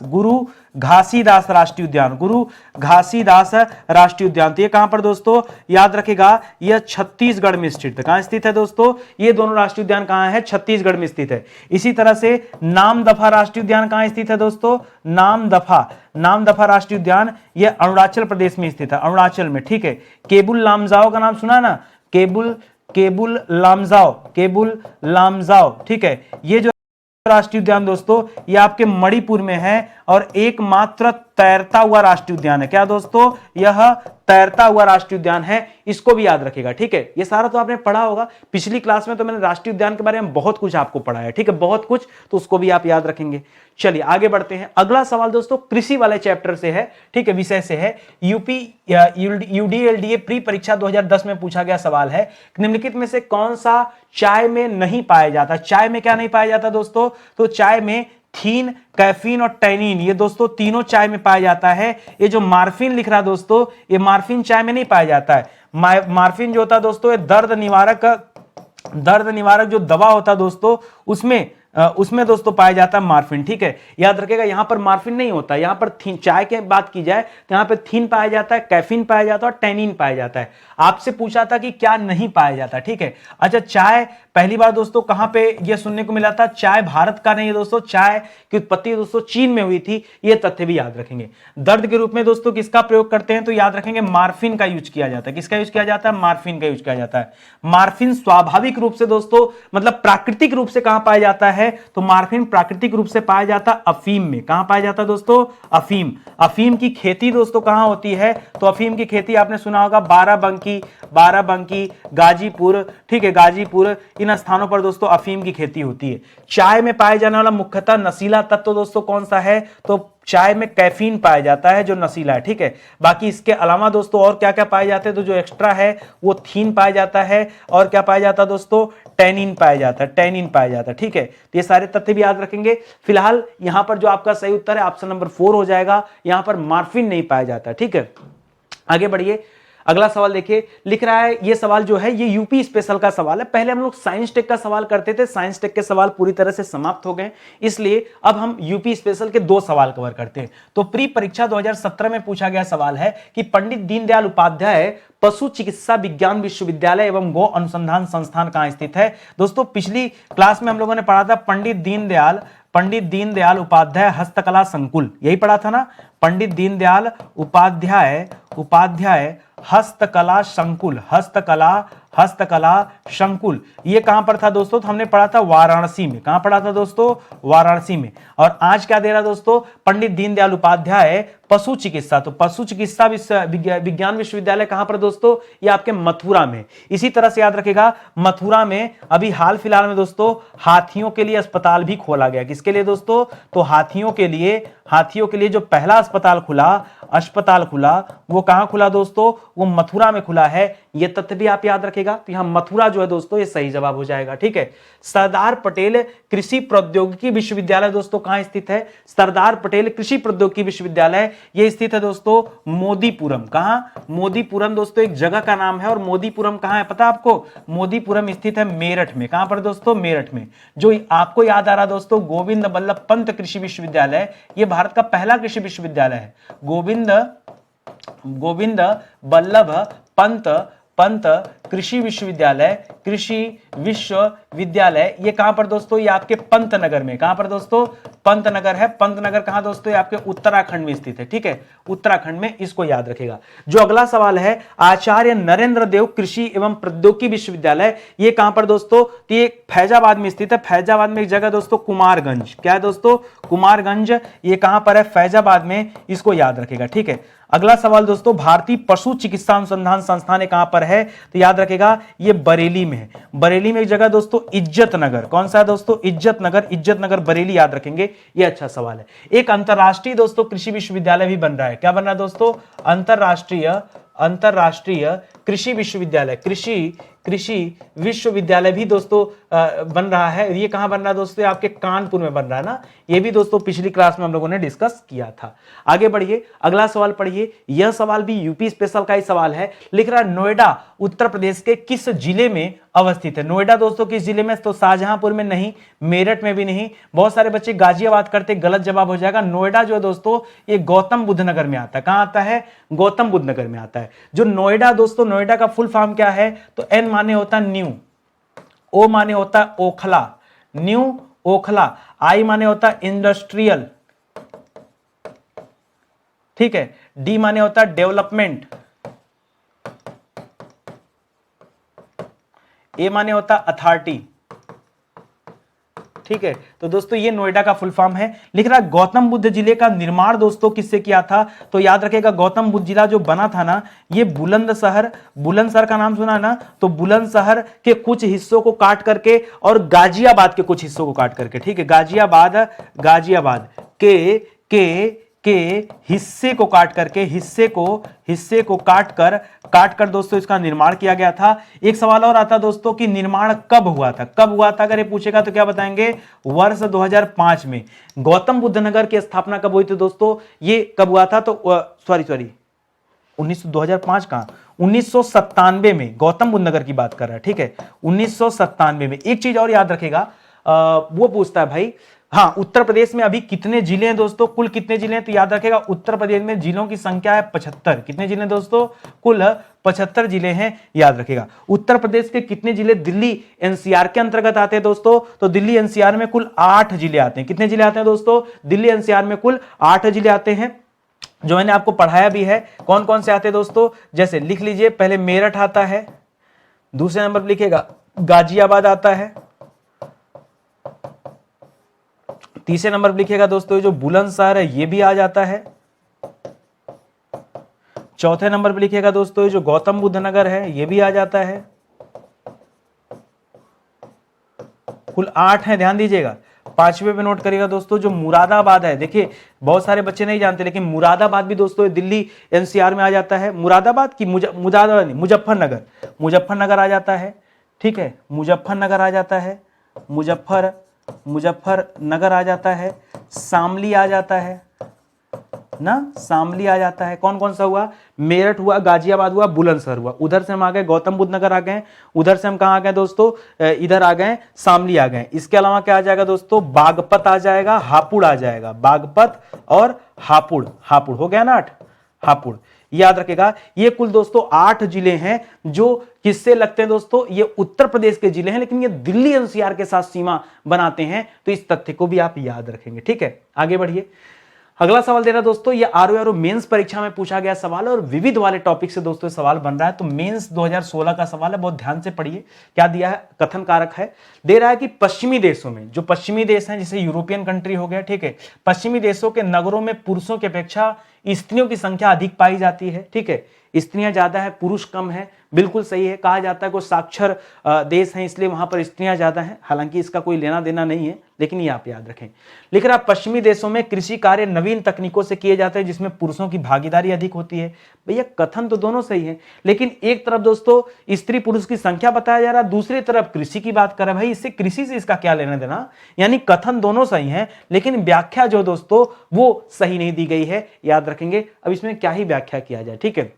राष्ट्रीय उद्यान, गुरु घासीदास राष्ट्रीय उद्यान, तो ये कहां पर दोस्तों, याद रखेगा यह छत्तीसगढ़ में स्थित है। कहां स्थित है दोस्तों, ये दोनों राष्ट्रीय उद्यान कहां है, छत्तीसगढ़ में स्थित है। इसी तरह से नामदफा राष्ट्रीय उद्यान कहां स्थित है दोस्तों, नामदफा राष्ट्रीय उद्यान यह अरुणाचल प्रदेश में स्थित है, अरुणाचल में, ठीक है। केबुल लामजाओ का नाम सुना ना, केबुल लामजाओ, ठीक है। ये जो राष्ट्रीय उद्यान दोस्तों ये आपके मणिपुर में है, और एकमात्र तैरता हुआ राष्ट्रीय उद्यान है। क्या दोस्तों, यह तैरता हुआ राष्ट्रीय उद्यान है, इसको भी याद रखिएगा, ठीक है। ये सारा तो आपने पढ़ा होगा, पिछली क्लास में तो मैंने राष्ट्रीय उद्यान के बारे में बहुत कुछ आपको पढ़ाया, ठीक है, बहुत कुछ, तो उसको भी आप याद रखेंगे। चलिए आगे बढ़ते हैं। अगला सवाल दोस्तों कृषि वाले चैप्टर से है, ठीक है, विषय से है। UDLDA प्री परीक्षा 2010 में पूछा गया सवाल है, निम्नलिखित में से कौन सा चाय में नहीं पाया जाता। चाय में क्या नहीं पाया जाता दोस्तों, तो चाय में थीन, कैफीन और टैनिन, ये दोस्तों तीनों चाय में पाया जाता है। ये जो मार्फिन लिख रहा दोस्तों, ये मार्फिन चाय में नहीं पाया जाता है। मार्फिन जो होता है दोस्तों ये दर्द निवारक जो दवा होता है दोस्तों उसमें दोस्तों पाया जाता है मार्फिन, ठीक है, याद रखिएगा। यहां पर मार्फिन नहीं होता, यहां पर थीन, चाय की बात की जाए तो यहां पर थीन पाया जाता है, कैफीन पाया जाता है और टैनिन पाया जाता है। आपसे पूछा था कि क्या नहीं पाया जाता, ठीक है। अच्छा चाय पहली बार दोस्तों कहां पे यह सुनने को मिला था, चाय भारत का नहीं है दोस्तों, चाय की उत्पत्ति दोस्तों चीन में हुई थी, यह तथ्य भी याद रखेंगे। दर्द के रूप में दोस्तों किसका प्रयोग करते हैं, तो याद रखेंगे मार्फिन का यूज किया जाता है। किसका यूज किया जाता है, मार्फिन का यूज किया जाता है। मार्फिन स्वाभाविक रूप से दोस्तों मतलब प्राकृतिक रूप से कहां पाया जाता है, है तो मार्फिन प्राकृतिक रूप से पाया जाता अफीम में। कहां पाया जाता दोस्तों? अफीम। अफीम की खेती दोस्तों कहां होती है? तो अफीम की खेती आपने सुना होगा बाराबंकी, गाजीपुर, ठीक है, गाजीपुर, इन स्थानों पर दोस्तों अफीम की खेती होती है। चाय में पाया जाने वाला मुख्यतः नशीला तत्व दोस्तों कौन सा है? तो चाय में कैफीन पाया जाता है जो नशीला है, ठीक है। बाकी इसके अलावा दोस्तों और क्या क्या पाए जाते हैं? तो जो एक्स्ट्रा है वो थीन पाया जाता है, और क्या पाया जाता है दोस्तों? टैनिन पाया जाता है, टैनिन पाया जाता है, ठीक है। तो ये सारे तथ्य भी याद रखेंगे। फिलहाल यहां पर जो आपका सही उत्तर है ऑप्शन नंबर 4 हो जाएगा, यहां पर मार्फिन नहीं पाया जाता, ठीक है। आगे बढ़िए, अगला सवाल देखिए, लिख रहा है, ये सवाल जो है ये यूपी स्पेशल का सवाल है। पहले हम लोग साइंस टेक का सवाल करते थे, साइंस टेक के सवाल पूरी तरह से समाप्त हो गए, इसलिए अब हम यूपी स्पेशल के 2 सवाल कवर करते हैं। तो प्री परीक्षा 2017 में पूछा गया सवाल है कि पंडित दीनदयाल उपाध्याय पशु चिकित्सा विज्ञान विश्वविद्यालय एवं गौ अनुसंधान संस्थान कहां स्थित है? दोस्तों पिछली क्लास में हम लोगों ने पढ़ा था पंडित दीनदयाल उपाध्याय हस्तकला संकुल, यही पढ़ा था ना, पंडित दीनदयाल उपाध्याय हस्तकला संकुल, ये कहां पर था दोस्तों? तो हमने पढ़ा था वाराणसी में। कहां पढ़ा था दोस्तों? वाराणसी में। और आज क्या दे रहा दोस्तों? पंडित दीनदयाल उपाध्याय पशु चिकित्सा, तो पशु चिकित्सा विज्ञान विश्वविद्यालय कहां पर दोस्तों? ये आपके मथुरा में। इसी तरह से याद रखेगा, मथुरा में अभी हाल फिलहाल में दोस्तों हाथियों के लिए अस्पताल भी खोला गया। किसके लिए दोस्तों? तो हाथियों के लिए जो पहला अस्पताल खुला वो कहां खुला दोस्तों? वो मथुरा में खुला है। ये तथ्य भी आप याद रखेगा। तो यहां मथुरा जो है दोस्तों ये सही जवाब हो जाएगा, ठीक है। सरदार पटेल कृषि प्रौद्योगिकी विश्वविद्यालय दोस्तों कहां स्थित है? सरदार पटेल कृषि प्रौद्योगिकी विश्वविद्यालय ये स्थित है दोस्तों मोदीपुरम। कहां? मोदीपुरम दोस्तों एक जगह का नाम है, और मोदीपुरम कहां है पता आपको? मोदीपुरम स्थित है मेरठ में। कहां पर दोस्तों? मेरठ में। जो आपको याद आ रहा दोस्तों गोविंद बल्लभ पंत कृषि विश्वविद्यालय, ये भारत का पहला कृषि विश्वविद्यालय है। गोविंद बल्लभ पंत कृषि विश्वविद्यालय ये कहां पर दोस्तों? ये आपके पंतनगर में। कहां पर दोस्तों? पंतनगर है। पंतनगर कहां दोस्तों? ये आपके उत्तराखंड में स्थित है, ठीक है, उत्तराखंड में, इसको याद रखेगा। जो अगला सवाल है, आचार्य नरेंद्र देव कृषि एवं प्रौद्योगिकी विश्वविद्यालय ये कहां पर दोस्तों? तो ये फैजाबाद में स्थित है। फैजाबाद में एक जगह दोस्तों कुमारगंज। क्या है दोस्तों? कुमारगंज, ये कहां पर है? फैजाबाद में, इसको याद रखेगा, ठीक है। अगला सवाल दोस्तों, भारतीय पशु चिकित्सा अनुसंधान संस्थान कहां पर है? तो याद रखेगा ये बरेली में है। बरेली में एक जगह दोस्तों इज्जत नगर। कौन सा है दोस्तों? इज्जत नगर बरेली, याद रखेंगे, ये अच्छा सवाल है। एक अंतरराष्ट्रीय दोस्तों कृषि विश्वविद्यालय भी बन रहा है। क्या बन रहा है दोस्तों? अंतरराष्ट्रीय कृषि विश्वविद्यालय भी दोस्तों बन रहा है। ये कहां बन रहा है दोस्तों? आपके कानपुर में बन रहा है ना। ये भी दोस्तों पिछली क्लास में हम लोगों ने डिस्कस किया था। आगे बढ़िए, अगला सवाल पढ़िए। यह सवाल भी यूपी स्पेशल का ही सवाल है। लिख रहा है नोएडा उत्तर प्रदेश के किस जिले में अवस्थित है? नोएडा दोस्तों किस जिले में? तो शाहजहांपुर में नहीं, मेरठ में भी नहीं। बहुत सारे बच्चे गाजियाबाद करते, गलत जवाब हो जाएगा। नोएडा जो है दोस्तों ये गौतम बुद्ध नगर में आता है। कहां आता है? गौतम बुद्ध नगर में आता है। जो नोएडा दोस्तों, नोएडा का फुल फॉर्म क्या है? तो एन माने होता है न्यू, ओ माने होता है ओखला, न्यू ओखला, आई माने होता है इंडस्ट्रियल, ठीक है, डी माने होता है डेवलपमेंट, ए माने होता है अथॉरिटी, ठीक है। तो दोस्तों ये नोएडा का फुल फॉर्म है। लिख रहा है गौतम बुद्ध जिले का निर्माण दोस्तों किससे किया था? तो याद रखेगा गौतम बुद्ध जिला जो बना था ना, ये बुलंदशहर का नाम सुना ना, तो बुलंदशहर के कुछ हिस्सों को काट करके और गाजियाबाद के कुछ हिस्सों को काट करके, ठीक है, गाजियाबाद के हिस्से को काट कर दोस्तों इसका निर्माण किया गया था। एक सवाल और आता दोस्तों कि निर्माण कब हुआ था? अगर ये पूछेगा तो क्या बताएंगे? वर्ष 2005 में। गौतम बुद्ध नगर की स्थापना कब हुई थी दोस्तों? ये कब हुआ था? तो सॉरी 2005 कहां, 1997 में गौतम बुद्ध नगर की बात कर रहा है, ठीक है, 1997 में। एक चीज और याद रखेगा, वो पूछता है भाई, हाँ, उत्तर प्रदेश में अभी कितने जिले हैं दोस्तों? कुल कितने जिले हैं? तो याद रखेगा उत्तर प्रदेश में जिलों की संख्या है 75। कितने जिले दोस्तों? कुल 75 जिले हैं, याद रखेगा। उत्तर प्रदेश के कितने जिले दिल्ली एनसीआर के अंतर्गत आते हैं दोस्तों? तो दिल्ली एनसीआर में कुल 8 जिले आते हैं। कितने जिले आते हैं दोस्तों? दिल्ली एनसीआर में कुल 8 जिले आते हैं, जो मैंने आपको पढ़ाया भी है। कौन कौन से आते हैं दोस्तों? जैसे लिख लीजिए, पहले मेरठ आता है, दूसरे नंबर पर लिखिएगा गाजियाबाद आता है, तीसरे नंबर पर लिखिएगा दोस्तों जो बुलंदशहर है ये भी आ जाता है। चौथे नंबर पर लिखिएगा दोस्तों जो गौतम बुद्ध नगर है ये भी आ जाता है। कुल 8 है, ध्यान दीजिएगा। पांचवें पे नोट करिएगा दोस्तों जो मुरादाबाद है। देखिए बहुत सारे बच्चे नहीं जानते, लेकिन मुरादाबाद भी दोस्तों दिल्ली एनसीआर में आ जाता है। मुरादाबाद की मुरादाबाद नहीं, मुजफ्फरनगर, मुजफ्फरनगर आ जाता है। ठीक है, मुजफ्फरनगर आ जाता है, मुजफ्फरनगर आ जाता है, शामली आ जाता है ना, शामली आ जाता है। कौन कौन सा हुआ? मेरठ हुआ, गाजियाबाद हुआ, बुलंदशहर हुआ। उधर से हम आ गए गौतम बुद्ध नगर आ गए, उधर से हम कहां आ गए दोस्तों, इधर आ गए शामली आ गए। इसके अलावा क्या आ जाएगा दोस्तों, बागपत आ जाएगा, हापुड़ आ जाएगा, बागपत और हापुड़, हापुड़ हो गया ना 8, हापुड़ याद रखेगा। ये कुल दोस्तों 8 जिले हैं जो किससे लगते हैं दोस्तों, ये उत्तर प्रदेश के जिले हैं, लेकिन ये दिल्ली एनसीआर के साथ सीमा बनाते हैं, तो इस तथ्य को भी आप याद रखेंगे। ठीक है, आगे बढ़िए। अगला सवाल दे रहा दोस्तों, ये आरओ मेंस परीक्षा में पूछा गया सवाल और विविध वाले टॉपिक से दोस्तों सवाल बन रहा है। तो मेंस 2016 का सवाल है, बहुत ध्यान से पढ़िए। क्या दिया है, कथन कारक है, दे रहा है कि पश्चिमी देशों में, जो पश्चिमी देश हैं जैसे यूरोपियन कंट्री हो गया, ठीक है, पश्चिमी देशों के नगरों में पुरुषों की अपेक्षा स्त्रियों की संख्या अधिक पाई जाती है। ठीक है, स्त्रियां ज्यादा है, पुरुष कम है, बिल्कुल सही है। कहा जाता है कि साक्षर देश है इसलिए वहां पर स्त्रियां ज्यादा हैं, हालांकि इसका कोई लेना देना नहीं है, लेकिन ये आप याद रखें। लिख रहा पश्चिमी देशों में कृषि कार्य नवीन तकनीकों से किए जाते हैं जिसमें पुरुषों की भागीदारी अधिक होती है। भैया कथन तो दोनों सही है, लेकिन एक तरफ दोस्तों स्त्री पुरुष की संख्या बताया जा रहा है, दूसरी तरफ कृषि की बात कर रहा है। भाई इससे कृषि से इसका क्या लेना देना, यानी कथन दोनों सही है, लेकिन व्याख्या जो दोस्तों वो सही नहीं दी गई है, याद रखेंगे। अब इसमें क्या ही व्याख्या किया जाए, ठीक है,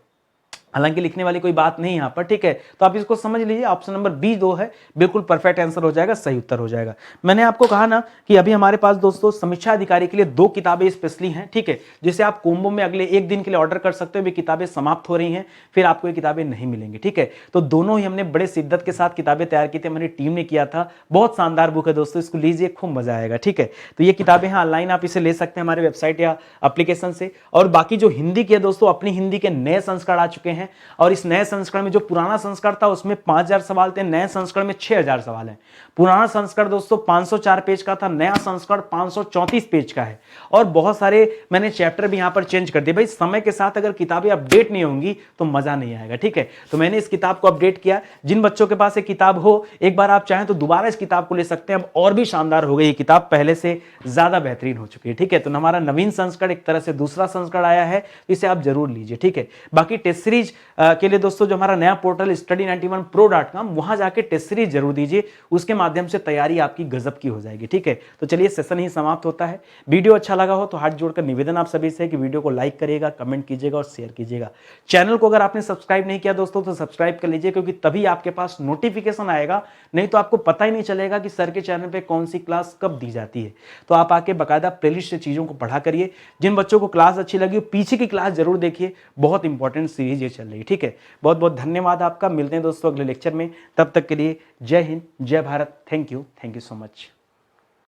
हालांकि लिखने वाली कोई बात नहीं यहां पर, ठीक है, तो आप इसको समझ लीजिए। ऑप्शन नंबर बी 2 है, बिल्कुल परफेक्ट आंसर हो जाएगा, सही उत्तर हो जाएगा। मैंने आपको कहा ना कि अभी हमारे पास दोस्तों समीक्षा अधिकारी के लिए 2 किताबें स्पेशली हैं, ठीक है, जिसे आप कोम्बो में अगले 1 दिन के लिए ऑर्डर कर सकते हो। वे किताबें समाप्त हो रही हैं, फिर आपको ये किताबें नहीं मिलेंगी, ठीक है। तो दोनों ही हमने बड़े शिद्दत के साथ किताबें तैयार की थी, हमारी टीम ने किया था। बहुत शानदार बुक है दोस्तों, इसको लीजिए, खूब मजा आएगा, ठीक है। तो ये किताबें हैं, ऑनलाइन आप इसे ले सकते हैं हमारे वेबसाइट या एप्लीकेशन से। और बाकी जो हिंदी के दोस्तों, अपनी हिंदी के नए संस्करण आ चुके हैं, और इस नए संस्करण में जो पुराना संस्करण था उसमें 5000 सवाल थे, नए संस्करण में 6000 सवाल हैं। पुराना संस्करण दोस्तों 504 पेज का था, नया संस्करण 534 पेज का है। और बहुत सारे मैंने चैप्टर भी यहां पर चेंज कर दिए। भाई समय के साथ अगर किताबें अपडेट नहीं होंगी तो मजा नहीं आएगा, ठीक है। तो मैंने इस किताब को अपडेट किया। जिन बच्चों के पास एक किताब हो, एक बार आप चाहें तो दोबारा इस किताब को ले सकते हैं। अब और भी शानदार हो गई ये किताब, पहले से ज्यादा बेहतरीन हो चुकी है, ठीक है। तो हमारा नवीन संस्करण एक तरह से दूसरा संस्करण आया है, इसे आप जरूर लीजिए, ठीक है। बाकी टेस्ट सीरीज के लिए दोस्तों जो हमारा नया पोर्टल study91pro.com, वहां जाके टेस्ट सीरीज जरूर दीजिए, उसके माध्यम से तैयारी आपकी गजब की हो जाएगी, ठीक है। तो चलिए सेशन ही समाप्त होता है। वीडियो अच्छा लगा हो तो हाथ जोड़कर निवेदन आप सभी से है कि वीडियो को लाइक करिएगा, कमेंट कीजिएगा और शेयर कीजिएगा। चैनल को अगर आपने सब्सक्राइब नहीं किया दोस्तों तो सब्सक्राइब कर लीजिए, क्योंकि तभी आपके पास नोटिफिकेशन आएगा, नहीं तो आपको पता ही नहीं चलेगा कि सर के चैनल पे कौन सी क्लास कब दी जाती है। तो आप आके बाकायदा प्लेलिस्ट से चीजों को पढ़ा करिए। जिन बच्चों को क्लास अच्छी लगी पीछे की क्लास जरूर देखिए, बहुत इंपॉर्टेंट सीरीज ये चल रही है, ठीक है। बहुत बहुत धन्यवाद आपका, मिलते हैं दोस्तों अगले लेक्चर में, तब तक के लिए जय हिंद, जय Bharat, thank you so much.